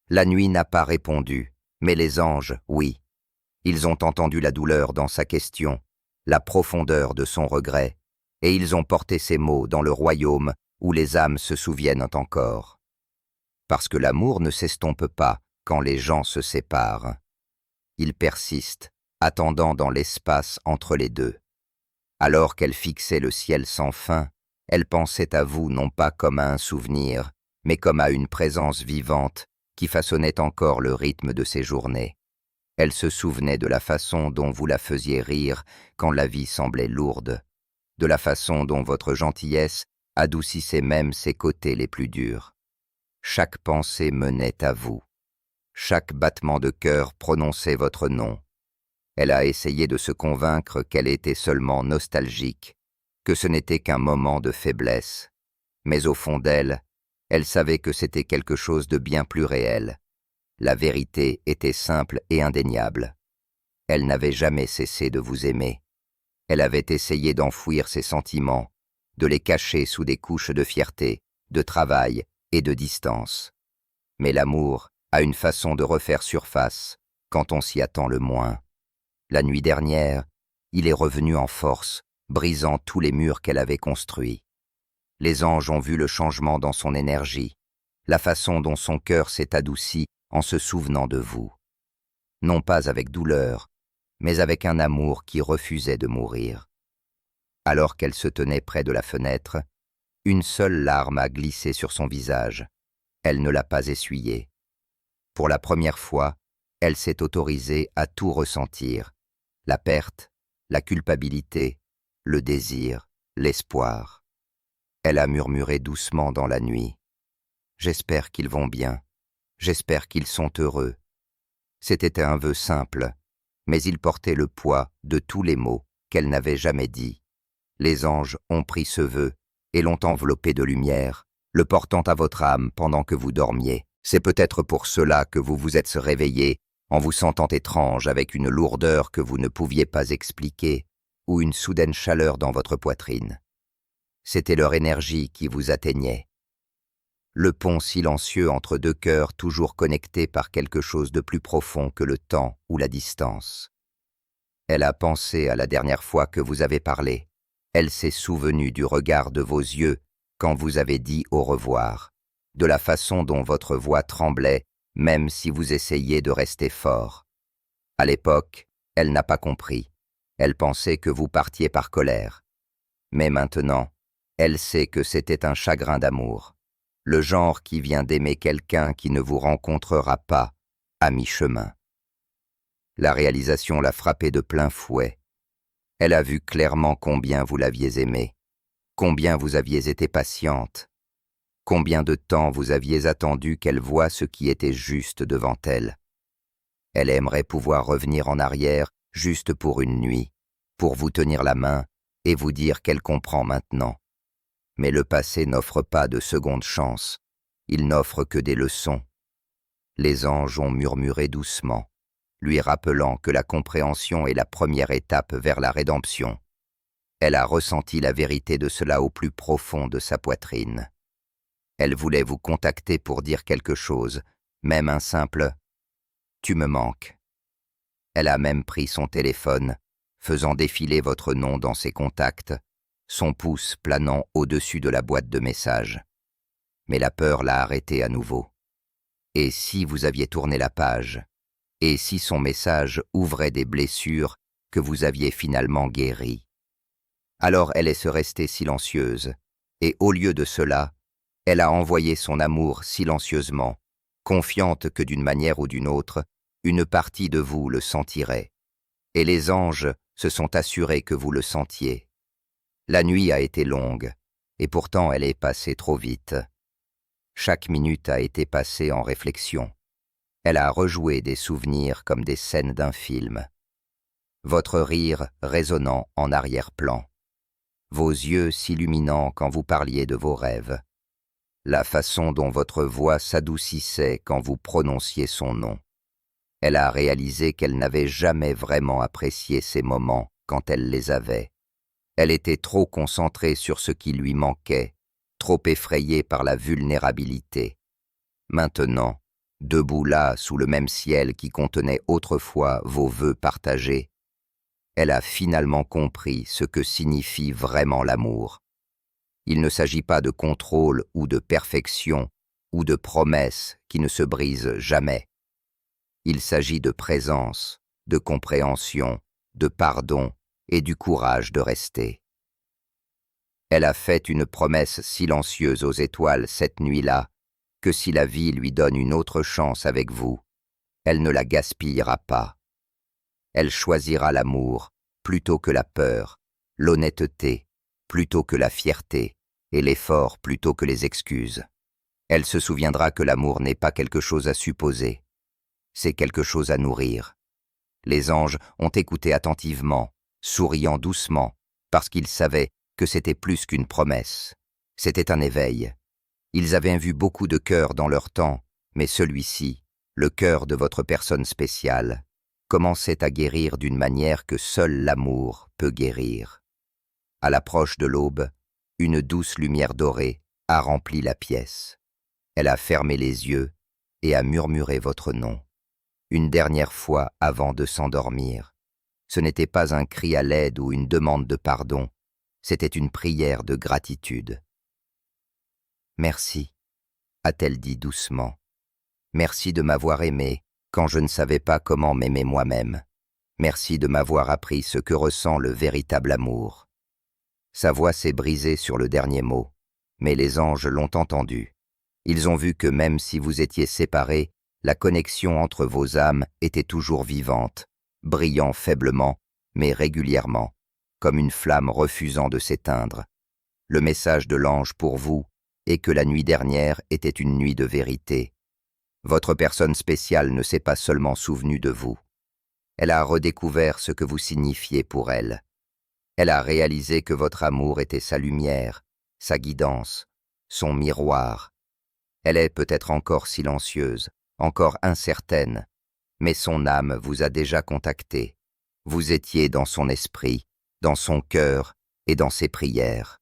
La nuit n'a pas répondu, mais les anges, oui. Ils ont entendu la douleur dans sa question, la profondeur de son regret, et ils ont porté ces mots dans le royaume où les âmes se souviennent encore. Parce que l'amour ne s'estompe pas quand les gens se séparent. Il persiste, attendant dans l'espace entre les deux. Alors qu'elle fixait le ciel sans fin, elle pensait à vous non pas comme à un souvenir, mais comme à une présence vivante qui façonnait encore le rythme de ses journées. Elle se souvenait de la façon dont vous la faisiez rire quand la vie semblait lourde, de la façon dont votre gentillesse adoucissait même ses côtés les plus durs. Chaque pensée menait à vous. Chaque battement de cœur prononçait votre nom. Elle a essayé de se convaincre qu'elle était seulement nostalgique, que ce n'était qu'un moment de faiblesse. Mais au fond d'elle, elle savait que c'était quelque chose de bien plus réel. La vérité était simple et indéniable. Elle n'avait jamais cessé de vous aimer. Elle avait essayé d'enfouir ses sentiments, de les cacher sous des couches de fierté, de travail et de distance. Mais l'amour a une façon de refaire surface quand on s'y attend le moins. La nuit dernière, il est revenu en force, brisant tous les murs qu'elle avait construits. Les anges ont vu le changement dans son énergie, la façon dont son cœur s'est adouci en se souvenant de vous. Non pas avec douleur, mais avec un amour qui refusait de mourir. Alors qu'elle se tenait près de la fenêtre, une seule larme a glissé sur son visage. Elle ne l'a pas essuyée. Pour la première fois, elle s'est autorisée à tout ressentir. La perte, la culpabilité, le désir, l'espoir. Elle a murmuré doucement dans la nuit. « J'espère qu'ils vont bien. J'espère qu'ils sont heureux. » C'était un vœu simple, mais il portait le poids de tous les mots qu'elle n'avait jamais dits. Les anges ont pris ce vœu et l'ont enveloppé de lumière, le portant à votre âme pendant que vous dormiez. C'est peut-être pour cela que vous vous êtes réveillé en vous sentant étrange avec une lourdeur que vous ne pouviez pas expliquer ou une soudaine chaleur dans votre poitrine. C'était leur énergie qui vous atteignait. Le pont silencieux entre deux cœurs toujours connectés par quelque chose de plus profond que le temps ou la distance. Elle a pensé à la dernière fois que vous avez parlé. Elle s'est souvenue du regard de vos yeux quand vous avez dit au revoir, de la façon dont votre voix tremblait, même si vous essayiez de rester fort. À l'époque, elle n'a pas compris. Elle pensait que vous partiez par colère. Mais maintenant, elle sait que c'était un chagrin d'amour, le genre qui vient d'aimer quelqu'un qui ne vous rencontrera pas à mi-chemin. La réalisation l'a frappée de plein fouet. Elle a vu clairement combien vous l'aviez aimée, combien vous aviez été patiente, combien de temps vous aviez attendu qu'elle voie ce qui était juste devant elle. Elle aimerait pouvoir revenir en arrière juste pour une nuit, pour vous tenir la main et vous dire qu'elle comprend maintenant. Mais le passé n'offre pas de seconde chance, il n'offre que des leçons. Les anges ont murmuré doucement, lui rappelant que la compréhension est la première étape vers la rédemption. Elle a ressenti la vérité de cela au plus profond de sa poitrine. Elle voulait vous contacter pour dire quelque chose, même un simple « tu me manques ». Elle a même pris son téléphone, faisant défiler votre nom dans ses contacts, son pouce planant au-dessus de la boîte de messages. Mais la peur l'a arrêtée à nouveau. Et si vous aviez tourné la page? Et si son message ouvrait des blessures que vous aviez finalement guéries? Alors elle est restée silencieuse, et au lieu de cela, elle a envoyé son amour silencieusement, confiante que d'une manière ou d'une autre, une partie de vous le sentirait. Et les anges se sont assurés que vous le sentiez. La nuit a été longue, et pourtant elle est passée trop vite. Chaque minute a été passée en réflexion. Elle a rejoué des souvenirs comme des scènes d'un film. Votre rire résonnant en arrière-plan. Vos yeux s'illuminant quand vous parliez de vos rêves. La façon dont votre voix s'adoucissait quand vous prononciez son nom. Elle a réalisé qu'elle n'avait jamais vraiment apprécié ces moments quand elle les avait. Elle était trop concentrée sur ce qui lui manquait, trop effrayée par la vulnérabilité. Maintenant, debout là sous le même ciel qui contenait autrefois vos vœux partagés, elle a finalement compris ce que signifie vraiment l'amour. Il ne s'agit pas de contrôle ou de perfection ou de promesses qui ne se brisent jamais. Il s'agit de présence, de compréhension, de pardon et du courage de rester. Elle a fait une promesse silencieuse aux étoiles cette nuit-là, que si la vie lui donne une autre chance avec vous, elle ne la gaspillera pas. Elle choisira l'amour plutôt que la peur, l'honnêteté plutôt que la fierté et l'effort plutôt que les excuses. Elle se souviendra que l'amour n'est pas quelque chose à supposer, c'est quelque chose à nourrir. Les anges ont écouté attentivement, souriant doucement, parce qu'ils savaient que c'était plus qu'une promesse. C'était un éveil. Ils avaient vu beaucoup de cœurs dans leur temps, mais celui-ci, le cœur de votre personne spéciale, commençait à guérir d'une manière que seul l'amour peut guérir. À l'approche de l'aube, une douce lumière dorée a rempli la pièce. Elle a fermé les yeux et a murmuré votre nom. Une dernière fois avant de s'endormir. Ce n'était pas un cri à l'aide ou une demande de pardon, c'était une prière de gratitude. « Merci », a-t-elle dit doucement. « Merci de m'avoir aimé quand je ne savais pas comment m'aimer moi-même. Merci de m'avoir appris ce que ressent le véritable amour. » Sa voix s'est brisée sur le dernier mot, mais les anges l'ont entendu. Ils ont vu que même si vous étiez séparés, la connexion entre vos âmes était toujours vivante, brillant faiblement, mais régulièrement, comme une flamme refusant de s'éteindre. Le message de l'ange pour vous est que la nuit dernière était une nuit de vérité. Votre personne spéciale ne s'est pas seulement souvenue de vous. Elle a redécouvert ce que vous signifiez pour elle. Elle a réalisé que votre amour était sa lumière, sa guidance, son miroir. Elle est peut-être encore silencieuse, encore incertaine, mais son âme vous a déjà contacté. Vous étiez dans son esprit, dans son cœur et dans ses prières.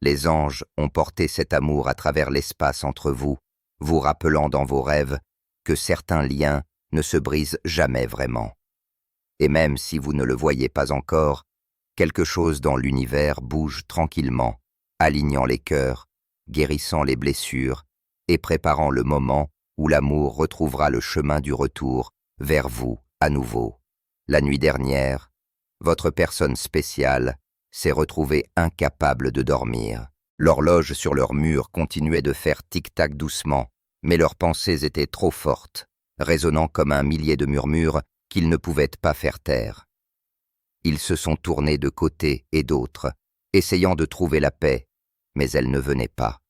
Les anges ont porté cet amour à travers l'espace entre vous, vous rappelant dans vos rêves que certains liens ne se brisent jamais vraiment. Et même si vous ne le voyez pas encore, quelque chose dans l'univers bouge tranquillement, alignant les cœurs, guérissant les blessures et préparant le moment où l'amour retrouvera le chemin du retour vers vous à nouveau. La nuit dernière, votre personne spéciale s'est retrouvée incapable de dormir. L'horloge sur leur mur continuait de faire tic-tac doucement, mais leurs pensées étaient trop fortes, résonnant comme un millier de murmures qu'ils ne pouvaient pas faire taire. Ils se sont tournés de côté et d'autre, essayant de trouver la paix, mais elle ne venait pas.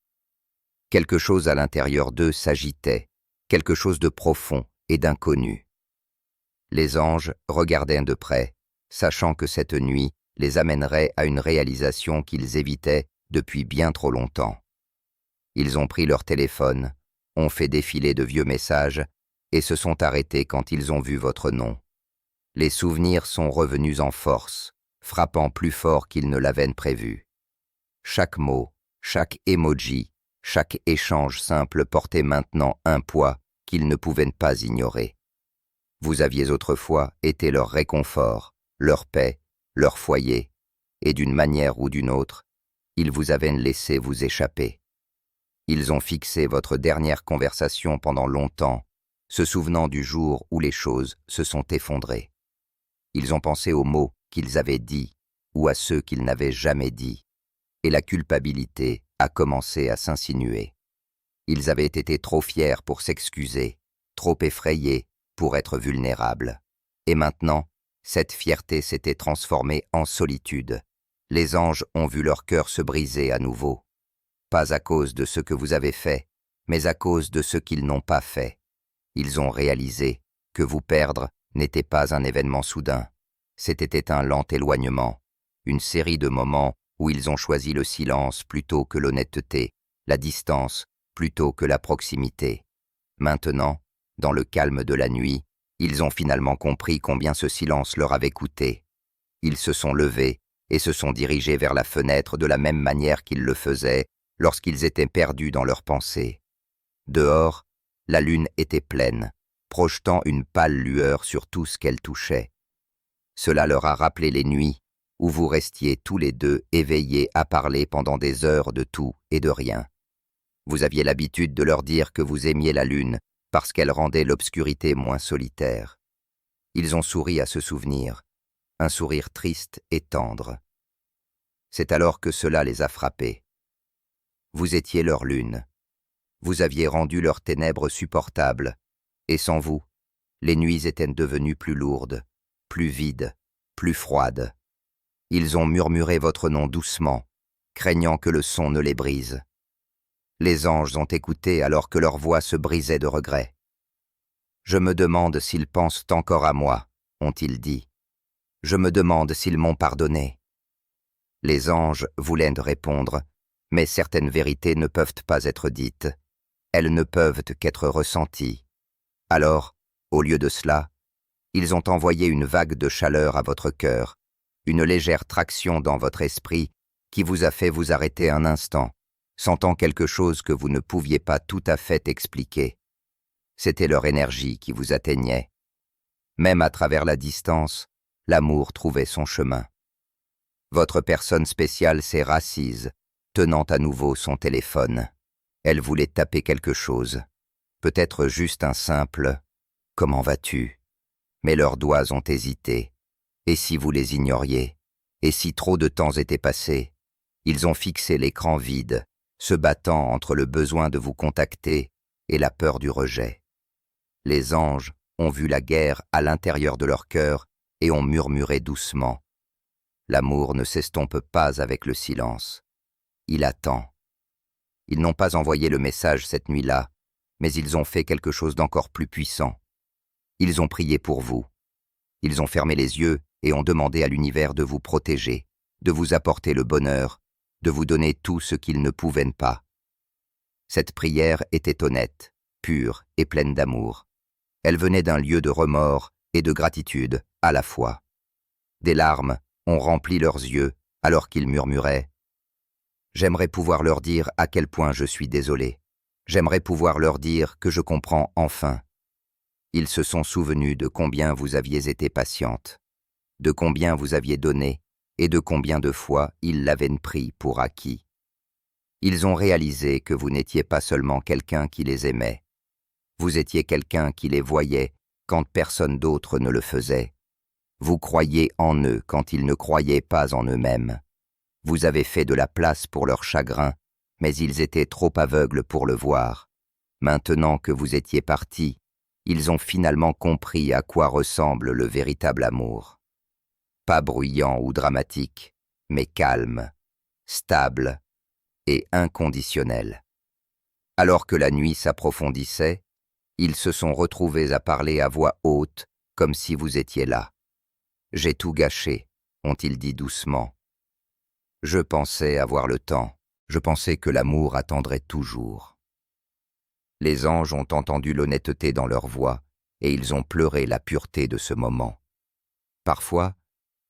Quelque chose à l'intérieur d'eux s'agitait, quelque chose de profond et d'inconnu. Les anges regardaient de près, sachant que cette nuit les amènerait à une réalisation qu'ils évitaient depuis bien trop longtemps. Ils ont pris leur téléphone, ont fait défiler de vieux messages et se sont arrêtés quand ils ont vu votre nom. Les souvenirs sont revenus en force, frappant plus fort qu'ils ne l'avaient prévu. Chaque mot, chaque emoji, chaque échange simple portait maintenant un poids qu'ils ne pouvaient pas ignorer. Vous aviez autrefois été leur réconfort, leur paix, leur foyer, et d'une manière ou d'une autre, ils vous avaient laissé vous échapper. Ils ont fixé votre dernière conversation pendant longtemps, se souvenant du jour où les choses se sont effondrées. Ils ont pensé aux mots qu'ils avaient dits ou à ceux qu'ils n'avaient jamais dits, et la culpabilité a commencé à s'insinuer. Ils avaient été trop fiers pour s'excuser, trop effrayés pour être vulnérables. Et maintenant, cette fierté s'était transformée en solitude. Les anges ont vu leur cœur se briser à nouveau. Pas à cause de ce que vous avez fait, mais à cause de ce qu'ils n'ont pas fait. Ils ont réalisé que vous perdre n'était pas un événement soudain. C'était un lent éloignement, une série de moments où ils ont choisi le silence plutôt que l'honnêteté, la distance plutôt que la proximité. Maintenant, dans le calme de la nuit, ils ont finalement compris combien ce silence leur avait coûté. Ils se sont levés et se sont dirigés vers la fenêtre de la même manière qu'ils le faisaient lorsqu'ils étaient perdus dans leurs pensées. Dehors, la lune était pleine, projetant une pâle lueur sur tout ce qu'elle touchait. Cela leur a rappelé les nuits où vous restiez tous les deux éveillés à parler pendant des heures de tout et de rien. Vous aviez l'habitude de leur dire que vous aimiez la lune parce qu'elle rendait l'obscurité moins solitaire. Ils ont souri à ce souvenir, un sourire triste et tendre. C'est alors que cela les a frappés. Vous étiez leur lune. Vous aviez rendu leurs ténèbres supportables, et sans vous, les nuits étaient devenues plus lourdes, plus vides, plus froides. Ils ont murmuré votre nom doucement, craignant que le son ne les brise. Les anges ont écouté alors que leur voix se brisait de regret. « Je me demande s'ils pensent encore à moi, » ont-ils dit. « Je me demande s'ils m'ont pardonné. » Les anges voulaient répondre, mais certaines vérités ne peuvent pas être dites. Elles ne peuvent qu'être ressenties. Alors, au lieu de cela, ils ont envoyé une vague de chaleur à votre cœur, une légère traction dans votre esprit qui vous a fait vous arrêter un instant, sentant quelque chose que vous ne pouviez pas tout à fait expliquer. C'était leur énergie qui vous atteignait. Même à travers la distance, l'amour trouvait son chemin. Votre personne spéciale s'est rassise, tenant à nouveau son téléphone. Elle voulait taper quelque chose, peut-être juste un simple « Comment vas-tu ?» Mais leurs doigts ont hésité. Et si vous les ignoriez? Et si trop de temps était passé? Ils ont fixé l'écran vide, se battant entre le besoin de vous contacter et la peur du rejet. Les anges ont vu la guerre à l'intérieur de leur cœur et ont murmuré doucement. L'amour ne s'estompe pas avec le silence. Il attend. Ils n'ont pas envoyé le message cette nuit-là, mais ils ont fait quelque chose d'encore plus puissant. Ils ont prié pour vous. Ils ont fermé les yeux et ont demandé à l'univers de vous protéger, de vous apporter le bonheur, de vous donner tout ce qu'ils ne pouvaient pas. Cette prière était honnête, pure et pleine d'amour. Elle venait d'un lieu de remords et de gratitude à la fois. Des larmes ont rempli leurs yeux alors qu'ils murmuraient « J'aimerais pouvoir leur dire à quel point je suis désolé. J'aimerais pouvoir leur dire que je comprends enfin. » Ils se sont souvenus de combien vous aviez été patiente, de combien vous aviez donné et de combien de fois ils l'avaient pris pour acquis. Ils ont réalisé que vous n'étiez pas seulement quelqu'un qui les aimait. Vous étiez quelqu'un qui les voyait quand personne d'autre ne le faisait. Vous croyiez en eux quand ils ne croyaient pas en eux-mêmes. Vous avez fait de la place pour leur chagrin, mais ils étaient trop aveugles pour le voir. Maintenant que vous étiez partis, ils ont finalement compris à quoi ressemble le véritable amour. Pas bruyant ou dramatique, mais calme, stable et inconditionnel. Alors que la nuit s'approfondissait, ils se sont retrouvés à parler à voix haute, comme si vous étiez là. « J'ai tout gâché », ont-ils dit doucement. « Je pensais avoir le temps, je pensais que l'amour attendrait toujours. » Les anges ont entendu l'honnêteté dans leur voix, et ils ont pleuré la pureté de ce moment. Parfois,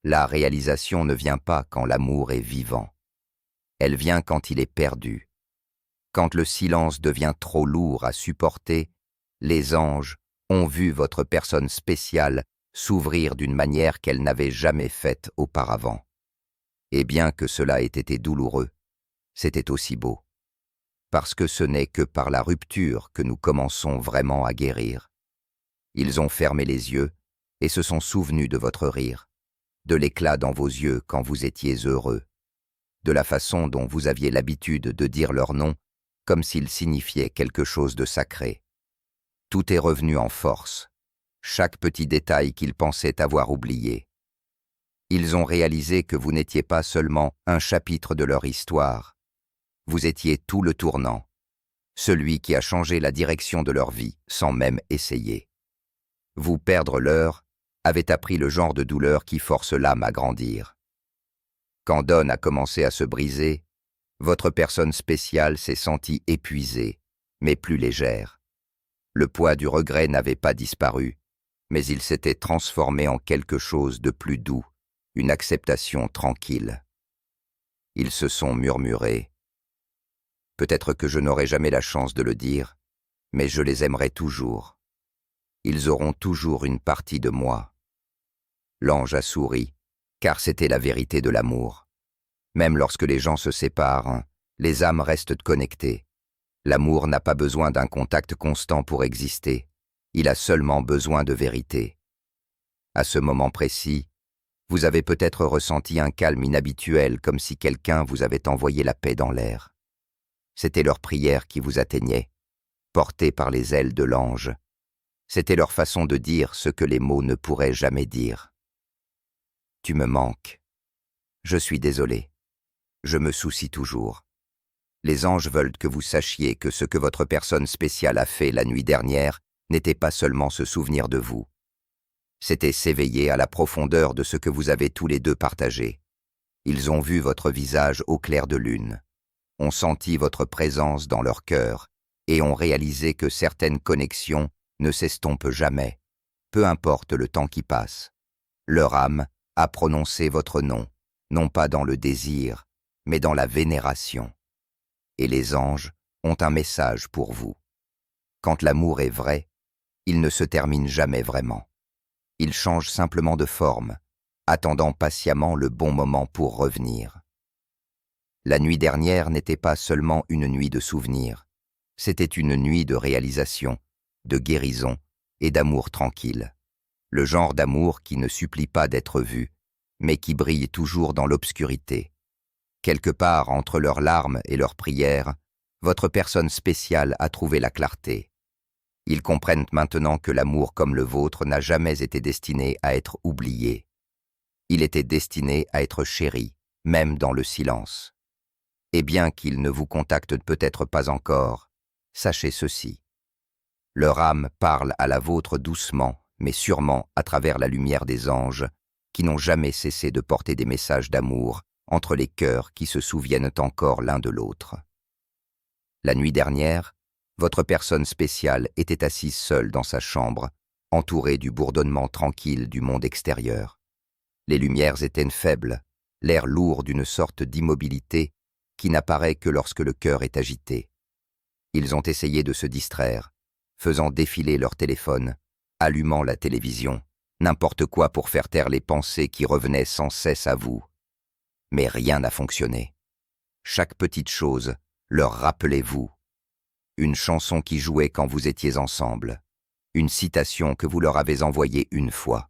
la réalisation ne vient pas quand l'amour est vivant. Elle vient quand il est perdu. Quand le silence devient trop lourd à supporter, les anges ont vu votre personne spéciale s'ouvrir d'une manière qu'elle n'avait jamais faite auparavant. Et bien que cela ait été douloureux, c'était aussi beau. Parce que ce n'est que par la rupture que nous commençons vraiment à guérir. Ils ont fermé les yeux et se sont souvenus de votre rire, de l'éclat dans vos yeux quand vous étiez heureux, de la façon dont vous aviez l'habitude de dire leur nom comme s'ils signifiaient quelque chose de sacré. Tout est revenu en force, chaque petit détail qu'ils pensaient avoir oublié. Ils ont réalisé que vous n'étiez pas seulement un chapitre de leur histoire, vous étiez tout le tournant, celui qui a changé la direction de leur vie sans même essayer. Vous perdre l'heure avait appris le genre de douleur qui force l'âme à grandir. Quand Dawn a commencé à se briser, votre personne spéciale s'est sentie épuisée, mais plus légère. Le poids du regret n'avait pas disparu, mais il s'était transformé en quelque chose de plus doux, une acceptation tranquille. Ils se sont murmurés. Peut-être que je n'aurai jamais la chance de le dire, mais je les aimerai toujours. Ils auront toujours une partie de moi. L'ange a souri, car c'était la vérité de l'amour. Même lorsque les gens se séparent, les âmes restent connectées. L'amour n'a pas besoin d'un contact constant pour exister. Il a seulement besoin de vérité. À ce moment précis, vous avez peut-être ressenti un calme inhabituel comme si quelqu'un vous avait envoyé la paix dans l'air. C'était leur prière qui vous atteignait, portée par les ailes de l'ange. C'était leur façon de dire ce que les mots ne pourraient jamais dire. Tu me manques. Je suis désolé. Je me soucie toujours. Les anges veulent que vous sachiez que ce que votre personne spéciale a fait la nuit dernière n'était pas seulement se souvenir de vous. C'était s'éveiller à la profondeur de ce que vous avez tous les deux partagé. Ils ont vu votre visage au clair de lune, ont senti votre présence dans leur cœur et ont réalisé que certaines connexions ne s'estompent jamais, peu importe le temps qui passe. Leur âme a prononcé votre nom, non pas dans le désir, mais dans la vénération. Et les anges ont un message pour vous. Quand l'amour est vrai, il ne se termine jamais vraiment. Il change simplement de forme, attendant patiemment le bon moment pour revenir. La nuit dernière n'était pas seulement une nuit de souvenirs, c'était une nuit de réalisation, de guérison et d'amour tranquille. Le genre d'amour qui ne supplie pas d'être vu, mais qui brille toujours dans l'obscurité. Quelque part entre leurs larmes et leurs prières, votre personne spéciale a trouvé la clarté. Ils comprennent maintenant que l'amour comme le vôtre n'a jamais été destiné à être oublié. Il était destiné à être chéri, même dans le silence. Et bien qu'ils ne vous contactent peut-être pas encore, sachez ceci. Leur âme parle à la vôtre doucement, mais sûrement à travers la lumière des anges, qui n'ont jamais cessé de porter des messages d'amour entre les cœurs qui se souviennent encore l'un de l'autre. La nuit dernière, votre personne spéciale était assise seule dans sa chambre, entourés du bourdonnement tranquille du monde extérieur. Les lumières étaient faibles, l'air lourd d'une sorte d'immobilité qui n'apparaît que lorsque le cœur est agité. Ils ont essayé de se distraire, faisant défiler leur téléphone, allumant la télévision, n'importe quoi pour faire taire les pensées qui revenaient sans cesse à vous. Mais rien n'a fonctionné. Chaque petite chose leur rappelait vous. Une chanson qui jouait quand vous étiez ensemble. Une citation que vous leur avez envoyée une fois.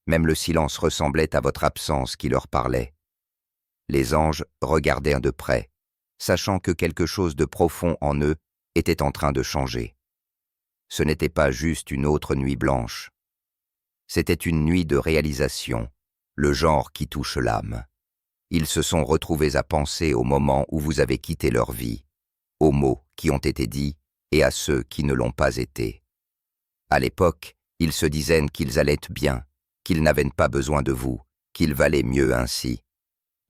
Même le silence ressemblait à votre absence qui leur parlait. Les anges regardaient de près, sachant que quelque chose de profond en eux était en train de changer. Ce n'était pas juste une autre nuit blanche. C'était une nuit de réalisation, le genre qui touche l'âme. Ils se sont retrouvés à penser au moment où vous avez quitté leur vie, aux mots qui ont été dits et à ceux qui ne l'ont pas été. À l'époque, ils se disaient qu'ils allaient bien, qu'ils n'avaient pas besoin de vous, qu'il valait mieux ainsi.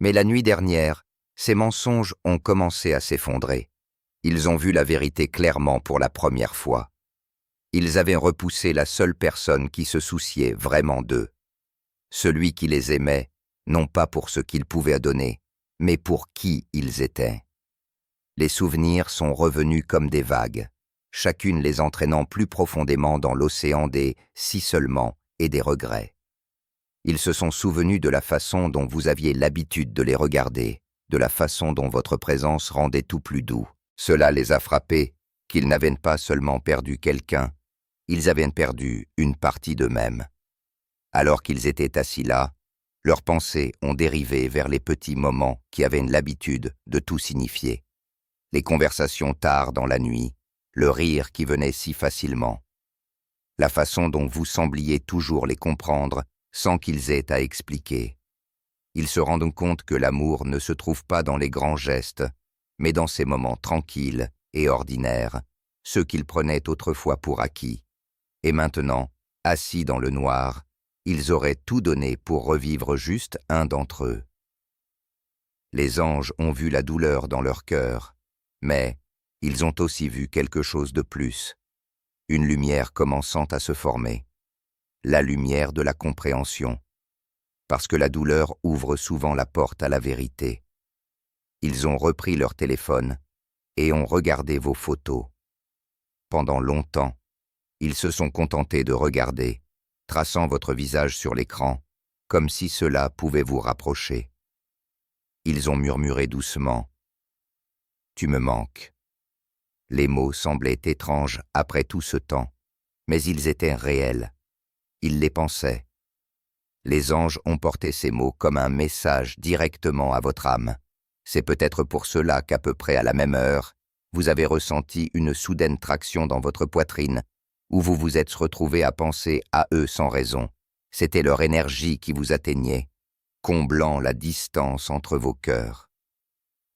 Mais la nuit dernière, ces mensonges ont commencé à s'effondrer. Ils ont vu la vérité clairement pour la première fois. Ils avaient repoussé la seule personne qui se souciait vraiment d'eux. Celui qui les aimait, non pas pour ce qu'ils pouvaient donner, mais pour qui ils étaient. Les souvenirs sont revenus comme des vagues, chacune les entraînant plus profondément dans l'océan des « si seulement » et des regrets. Ils se sont souvenus de la façon dont vous aviez l'habitude de les regarder, de la façon dont votre présence rendait tout plus doux. Cela les a frappés qu'ils n'avaient pas seulement perdu quelqu'un, ils avaient perdu une partie d'eux-mêmes. Alors qu'ils étaient assis là, leurs pensées ont dérivé vers les petits moments qui avaient l'habitude de tout signifier. Les conversations tard dans la nuit, le rire qui venait si facilement. La façon dont vous sembliez toujours les comprendre sans qu'ils aient à expliquer. Ils se rendent compte que l'amour ne se trouve pas dans les grands gestes, mais dans ces moments tranquilles et ordinaires, ceux qu'ils prenaient autrefois pour acquis. Et maintenant, assis dans le noir, ils auraient tout donné pour revivre juste un d'entre eux. Les anges ont vu la douleur dans leur cœur, mais ils ont aussi vu quelque chose de plus, une lumière commençant à se former, la lumière de la compréhension, parce que la douleur ouvre souvent la porte à la vérité. Ils ont repris leur téléphone et ont regardé vos photos. Pendant longtemps, ils se sont contentés de regarder, traçant votre visage sur l'écran, comme si cela pouvait vous rapprocher. Ils ont murmuré doucement « Tu me manques ». Les mots semblaient étranges après tout ce temps, mais ils étaient réels. Ils les pensaient. Les anges ont porté ces mots comme un message directement à votre âme. C'est peut-être pour cela qu'à peu près à la même heure, vous avez ressenti une soudaine traction dans votre poitrine, où vous vous êtes retrouvé à penser à eux sans raison. C'était leur énergie qui vous atteignait, comblant la distance entre vos cœurs.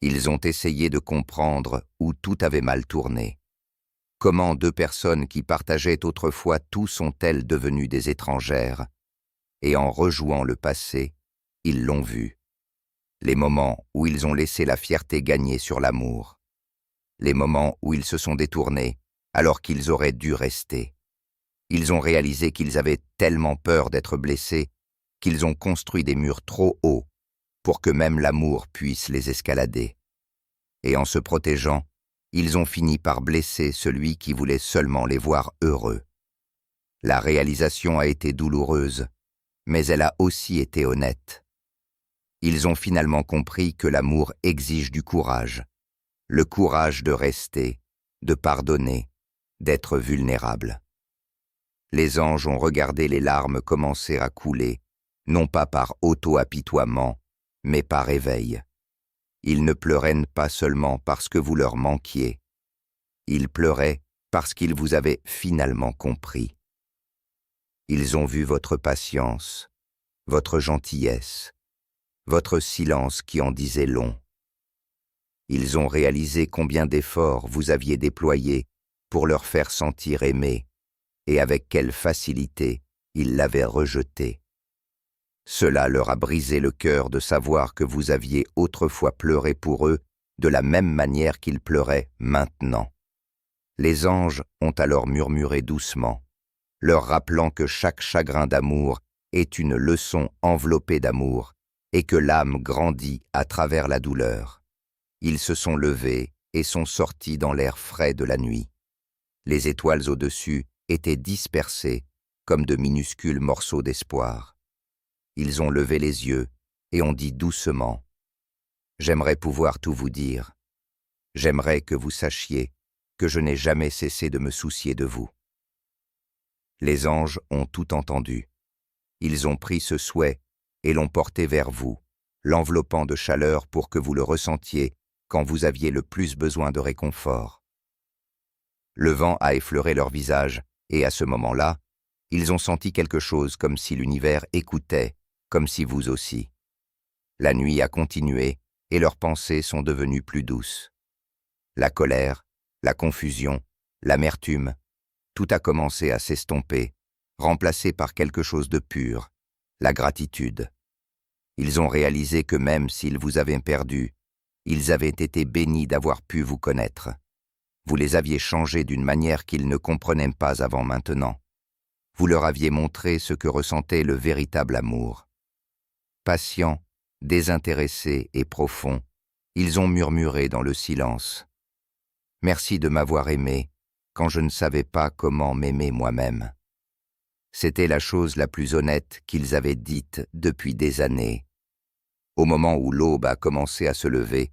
Ils ont essayé de comprendre où tout avait mal tourné. Comment deux personnes qui partageaient autrefois tout sont-elles devenues des étrangères? Et en rejouant le passé, ils l'ont vu. Les moments où ils ont laissé la fierté gagner sur l'amour. Les moments où ils se sont détournés, alors qu'ils auraient dû rester. Ils ont réalisé qu'ils avaient tellement peur d'être blessés qu'ils ont construit des murs trop hauts pour que même l'amour puisse les escalader. Et en se protégeant, ils ont fini par blesser celui qui voulait seulement les voir heureux. La réalisation a été douloureuse, mais elle a aussi été honnête. Ils ont finalement compris que l'amour exige du courage, le courage de rester, de pardonner, d'être vulnérable. Les anges ont regardé les larmes commencer à couler, non pas par auto-apitoiement, mais par éveil. Ils ne pleuraient pas seulement parce que vous leur manquiez. Ils pleuraient parce qu'ils vous avaient finalement compris. Ils ont vu votre patience, votre gentillesse, votre silence qui en disait long. Ils ont réalisé combien d'efforts vous aviez déployés pour leur faire sentir aimés, et avec quelle facilité ils l'avaient rejeté. Cela leur a brisé le cœur de savoir que vous aviez autrefois pleuré pour eux de la même manière qu'ils pleuraient maintenant. Les anges ont alors murmuré doucement leur rappelant que chaque chagrin d'amour est une leçon enveloppée d'amour et que l'âme grandit à travers la douleur. Ils se sont levés et sont sortis dans l'air frais de la nuit. Les étoiles au-dessus étaient dispersées comme de minuscules morceaux d'espoir. Ils ont levé les yeux et ont dit doucement « J'aimerais pouvoir tout vous dire. J'aimerais que vous sachiez que je n'ai jamais cessé de me soucier de vous. » Les anges ont tout entendu. Ils ont pris ce souhait et l'ont porté vers vous, l'enveloppant de chaleur pour que vous le ressentiez quand vous aviez le plus besoin de réconfort. Le vent a effleuré leur visage et à ce moment-là, ils ont senti quelque chose comme si l'univers écoutait, comme si vous aussi. La nuit a continué et leurs pensées sont devenues plus douces. La colère, la confusion, l'amertume, tout a commencé à s'estomper, remplacé par quelque chose de pur, la gratitude. Ils ont réalisé que même s'ils vous avaient perdu, ils avaient été bénis d'avoir pu vous connaître. Vous les aviez changés d'une manière qu'ils ne comprenaient pas avant maintenant. Vous leur aviez montré ce que ressentait le véritable amour. Patients, désintéressés et profonds, ils ont murmuré dans le silence. « Merci de m'avoir aimé quand je ne savais pas comment m'aimer moi-même. » C'était la chose la plus honnête qu'ils avaient dite depuis des années. Au moment où l'aube a commencé à se lever,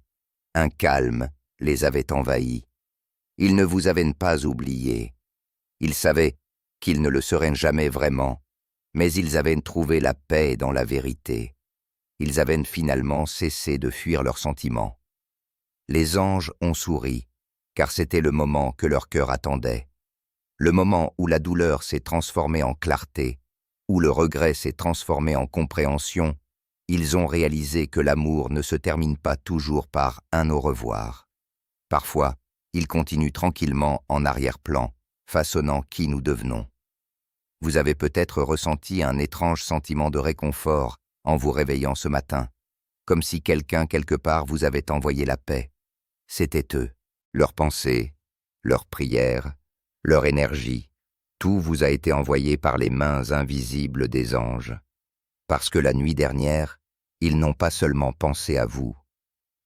un calme les avait envahis. Ils ne vous avaient pas oublié. Ils savaient qu'ils ne le seraient jamais vraiment, mais ils avaient trouvé la paix dans la vérité. Ils avaient finalement cessé de fuir leurs sentiments. Les anges ont souri, car c'était le moment que leur cœur attendait. Le moment où la douleur s'est transformée en clarté, où le regret s'est transformé en compréhension, ils ont réalisé que l'amour ne se termine pas toujours par un au revoir. Parfois, il continue tranquillement en arrière-plan, façonnant qui nous devenons. Vous avez peut-être ressenti un étrange sentiment de réconfort en vous réveillant ce matin, comme si quelqu'un quelque part vous avait envoyé la paix. C'était eux, leurs pensées, leurs prières, leur énergie, tout vous a été envoyé par les mains invisibles des anges. Parce que la nuit dernière, ils n'ont pas seulement pensé à vous,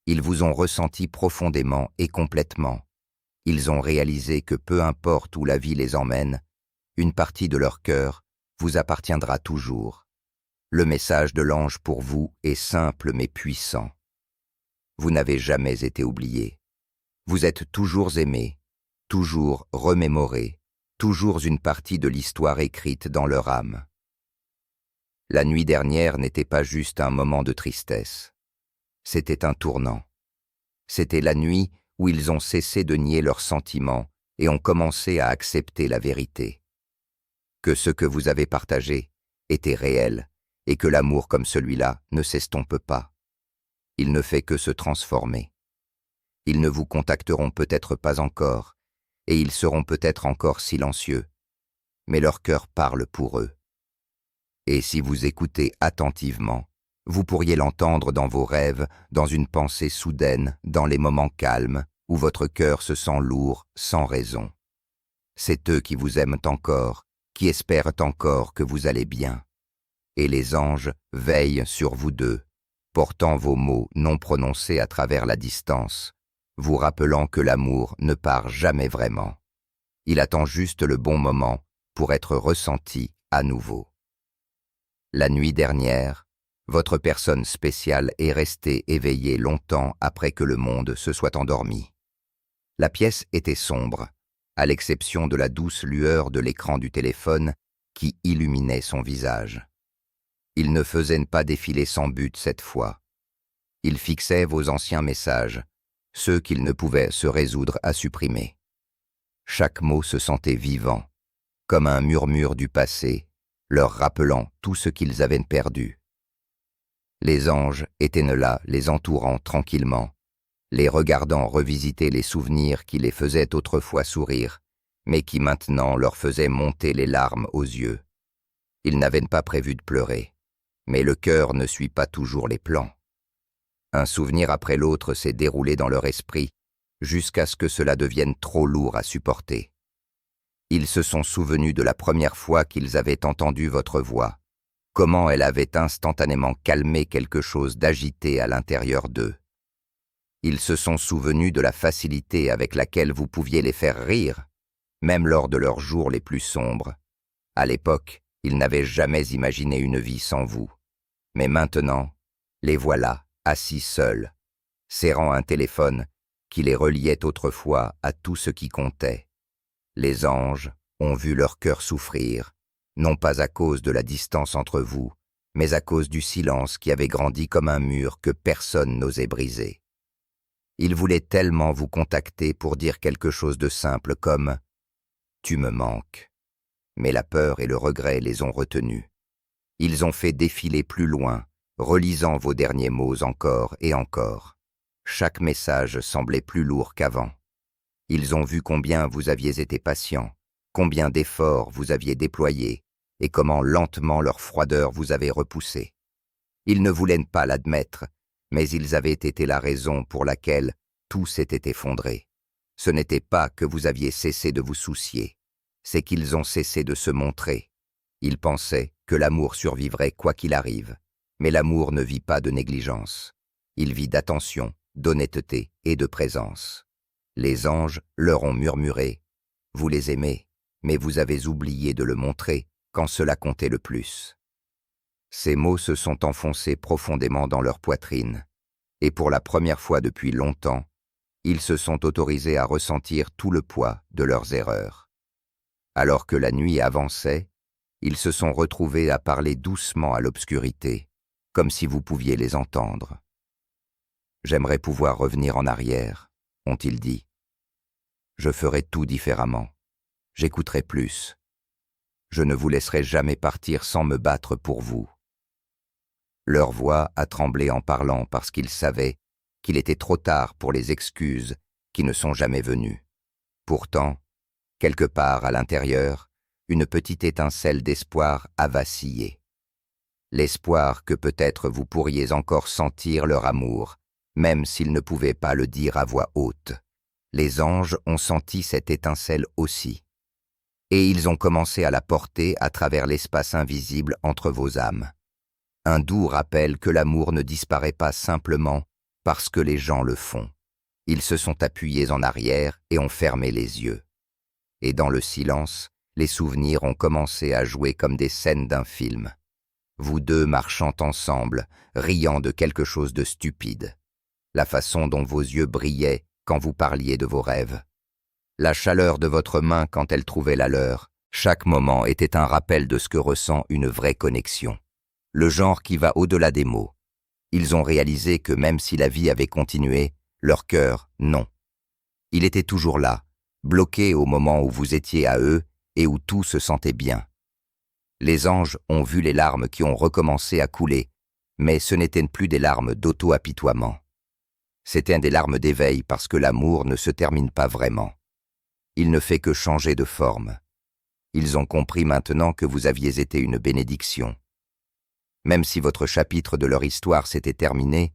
ils vous ont ressenti profondément et complètement. Ils ont réalisé que peu importe où la vie les emmène, une partie de leur cœur vous appartiendra toujours. Le message de l'ange pour vous est simple mais puissant. Vous n'avez jamais été oublié. Vous êtes toujours aimé, toujours remémoré, toujours une partie de l'histoire écrite dans leur âme. La nuit dernière n'était pas juste un moment de tristesse. C'était un tournant. C'était la nuit où ils ont cessé de nier leurs sentiments et ont commencé à accepter la vérité. Que ce que vous avez partagé était réel et que l'amour comme celui-là ne s'estompe pas. Il ne fait que se transformer. Ils ne vous contacteront peut-être pas encore, et ils seront peut-être encore silencieux, mais leur cœur parle pour eux. Et si vous écoutez attentivement, vous pourriez l'entendre dans vos rêves, dans une pensée soudaine, dans les moments calmes, où votre cœur se sent lourd sans raison. C'est eux qui vous aiment encore, qui espèrent encore que vous allez bien. Et les anges veillent sur vous deux, portant vos mots non prononcés à travers la distance, vous rappelant que l'amour ne part jamais vraiment. Il attend juste le bon moment pour être ressenti à nouveau. La nuit dernière, votre personne spéciale est restée éveillée longtemps après que le monde se soit endormi. La pièce était sombre, à l'exception de la douce lueur de l'écran du téléphone qui illuminait son visage. Il ne faisait pas défiler sans but cette fois. Il fixait vos anciens messages, ceux qu'il ne pouvait se résoudre à supprimer. Chaque mot se sentait vivant, comme un murmure du passé, leur rappelant tout ce qu'ils avaient perdu. Les anges étaient là, les entourant tranquillement, les regardant revisiter les souvenirs qui les faisaient autrefois sourire, mais qui maintenant leur faisaient monter les larmes aux yeux. Ils n'avaient pas prévu de pleurer, mais le cœur ne suit pas toujours les plans. Un souvenir après l'autre s'est déroulé dans leur esprit, jusqu'à ce que cela devienne trop lourd à supporter. Ils se sont souvenus de la première fois qu'ils avaient entendu votre voix, comment elle avait instantanément calmé quelque chose d'agité à l'intérieur d'eux. Ils se sont souvenus de la facilité avec laquelle vous pouviez les faire rire, même lors de leurs jours les plus sombres. À l'époque, ils n'avaient jamais imaginé une vie sans vous. Mais maintenant, les voilà, assis seuls, serrant un téléphone qui les reliait autrefois à tout ce qui comptait. Les anges ont vu leur cœur souffrir, non pas à cause de la distance entre vous, mais à cause du silence qui avait grandi comme un mur que personne n'osait briser. Ils voulaient tellement vous contacter pour dire quelque chose de simple comme « Tu me manques ». Mais la peur et le regret les ont retenus. Ils ont fait défiler plus loin, relisant vos derniers mots encore et encore. Chaque message semblait plus lourd qu'avant. Ils ont vu combien vous aviez été patient, combien d'efforts vous aviez déployés, et comment lentement leur froideur vous avait repoussé. Ils ne voulaient pas l'admettre, mais ils avaient été la raison pour laquelle tout s'était effondré. Ce n'était pas que vous aviez cessé de vous soucier, c'est qu'ils ont cessé de se montrer. Ils pensaient que l'amour survivrait quoi qu'il arrive, mais l'amour ne vit pas de négligence. Il vit d'attention, d'honnêteté et de présence. Les anges leur ont murmuré « Vous les aimez, mais vous avez oublié de le montrer quand cela comptait le plus. » Ces mots se sont enfoncés profondément dans leur poitrine, et pour la première fois depuis longtemps, ils se sont autorisés à ressentir tout le poids de leurs erreurs. Alors que la nuit avançait, ils se sont retrouvés à parler doucement à l'obscurité, comme si vous pouviez les entendre. « J'aimerais pouvoir revenir en arrière », ont-ils dit. « Je ferai tout différemment. J'écouterai plus. Je ne vous laisserai jamais partir sans me battre pour vous. » Leur voix a tremblé en parlant parce qu'ils savaient qu'il était trop tard pour les excuses qui ne sont jamais venues. Pourtant, quelque part à l'intérieur, une petite étincelle d'espoir a vacillé. L'espoir que peut-être vous pourriez encore sentir leur amour, même s'ils ne pouvaient pas le dire à voix haute. Les anges ont senti cette étincelle aussi. Et ils ont commencé à la porter à travers l'espace invisible entre vos âmes. Un doux rappel que l'amour ne disparaît pas simplement parce que les gens le font. Ils se sont appuyés en arrière et ont fermé les yeux. Et dans le silence, les souvenirs ont commencé à jouer comme des scènes d'un film. Vous deux marchant ensemble, riant de quelque chose de stupide. La façon dont vos yeux brillaient quand vous parliez de vos rêves. La chaleur de votre main quand elle trouvait la leur. Chaque moment était un rappel de ce que ressent une vraie connexion. Le genre qui va au-delà des mots. Ils ont réalisé que même si la vie avait continué, leur cœur, non. Il était toujours là, bloqué au moment où vous étiez à eux et où tout se sentait bien. Les anges ont vu les larmes qui ont recommencé à couler, mais ce n'étaient plus des larmes d'auto-apitoiement. C'étaient des larmes d'éveil parce que l'amour ne se termine pas vraiment. Il ne fait que changer de forme. Ils ont compris maintenant que vous aviez été une bénédiction. Même si votre chapitre de leur histoire s'était terminé,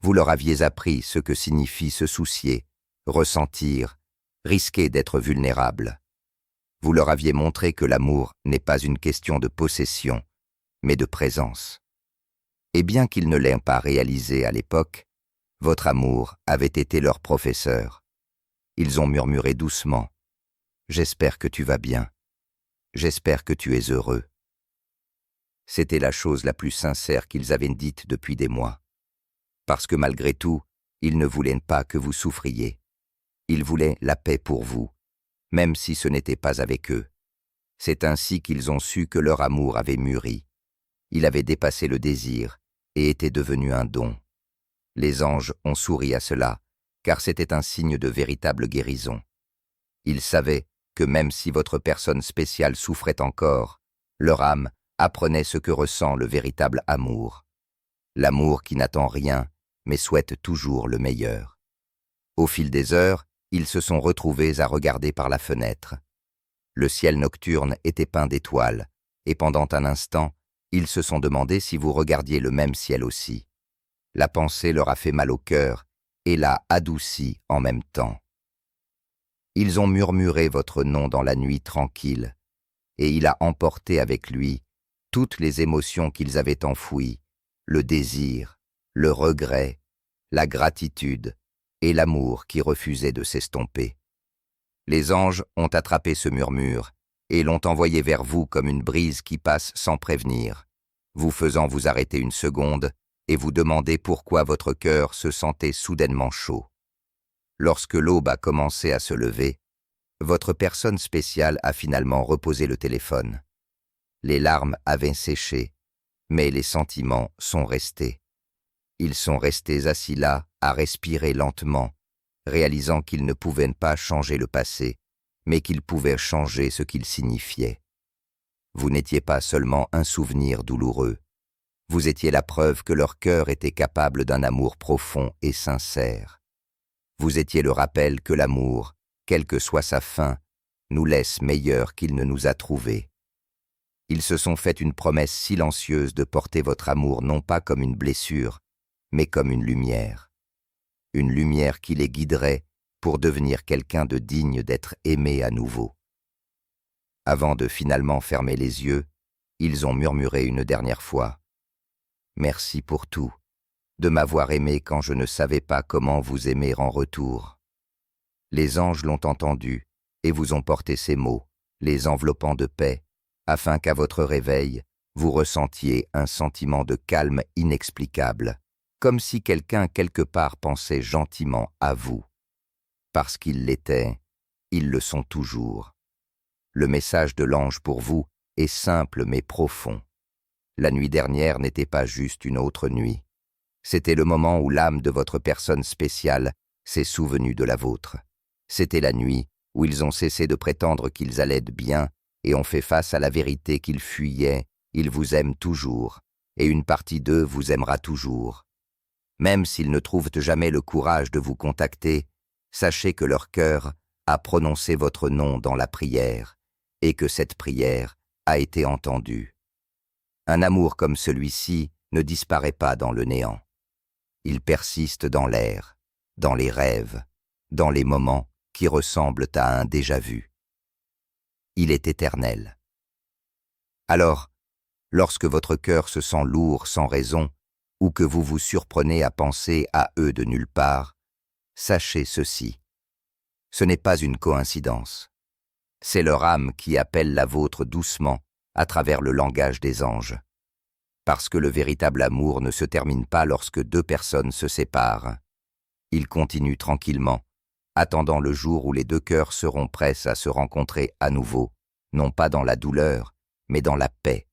vous leur aviez appris ce que signifie se soucier, ressentir, risquer d'être vulnérable. Vous leur aviez montré que l'amour n'est pas une question de possession, mais de présence. Et bien qu'ils ne l'aient pas réalisé à l'époque, votre amour avait été leur professeur. Ils ont murmuré doucement « J'espère que tu vas bien. J'espère que tu es heureux. » C'était la chose la plus sincère qu'ils avaient dite depuis des mois. Parce que malgré tout, ils ne voulaient pas que vous souffriez. Ils voulaient la paix pour vous, même si ce n'était pas avec eux. C'est ainsi qu'ils ont su que leur amour avait mûri. Il avait dépassé le désir et était devenu un don. Les anges ont souri à cela, car c'était un signe de véritable guérison. Ils savaient que même si votre personne spéciale souffrait encore, leur âme apprenait ce que ressent le véritable amour. L'amour qui n'attend rien, mais souhaite toujours le meilleur. Au fil des heures, ils se sont retrouvés à regarder par la fenêtre. Le ciel nocturne était peint d'étoiles, et pendant un instant, ils se sont demandé si vous regardiez le même ciel aussi. La pensée leur a fait mal au cœur et l'a adouci en même temps. Ils ont murmuré votre nom dans la nuit tranquille, et il a emporté avec lui toutes les émotions qu'ils avaient enfouies, le désir, le regret, la gratitude et l'amour qui refusait de s'estomper. Les anges ont attrapé ce murmure et l'ont envoyé vers vous comme une brise qui passe sans prévenir, vous faisant vous arrêter une seconde et vous demander pourquoi votre cœur se sentait soudainement chaud. Lorsque l'aube a commencé à se lever, votre personne spéciale a finalement reposé le téléphone. Les larmes avaient séché, mais les sentiments sont restés. Ils sont restés assis là, à respirer lentement, réalisant qu'ils ne pouvaient pas changer le passé, mais qu'ils pouvaient changer ce qu'il signifiait. Vous n'étiez pas seulement un souvenir douloureux, vous étiez la preuve que leur cœur était capable d'un amour profond et sincère. Vous étiez le rappel que l'amour, quelle que soit sa fin, nous laisse meilleurs qu'il ne nous a trouvés. Ils se sont fait une promesse silencieuse de porter votre amour non pas comme une blessure, mais comme une lumière qui les guiderait pour devenir quelqu'un de digne d'être aimé à nouveau. Avant de finalement fermer les yeux, ils ont murmuré une dernière fois « Merci pour tout, de m'avoir aimé quand je ne savais pas comment vous aimer en retour. » Les anges l'ont entendu et vous ont porté ces mots, les enveloppant de paix, afin qu'à votre réveil, vous ressentiez un sentiment de calme inexplicable, comme si quelqu'un quelque part pensait gentiment à vous. Parce qu'ils l'étaient, ils le sont toujours. Le message de l'ange pour vous est simple mais profond. La nuit dernière n'était pas juste une autre nuit. C'était le moment où l'âme de votre personne spéciale s'est souvenue de la vôtre. C'était la nuit où ils ont cessé de prétendre qu'ils allaient bien et ont fait face à la vérité qu'ils fuyaient. Ils vous aiment toujours, et une partie d'eux vous aimera toujours. Même s'ils ne trouvent jamais le courage de vous contacter, sachez que leur cœur a prononcé votre nom dans la prière, et que cette prière a été entendue. Un amour comme celui-ci ne disparaît pas dans le néant. Il persiste dans l'air, dans les rêves, dans les moments qui ressemblent à un déjà-vu. Il est éternel. Alors, lorsque votre cœur se sent lourd sans raison, ou que vous vous surprenez à penser à eux de nulle part, sachez ceci. Ce n'est pas une coïncidence. C'est leur âme qui appelle la vôtre doucement à travers le langage des anges. Parce que le véritable amour ne se termine pas lorsque deux personnes se séparent. Il continue tranquillement, attendant le jour où les deux cœurs seront prêts à se rencontrer à nouveau, non pas dans la douleur, mais dans la paix,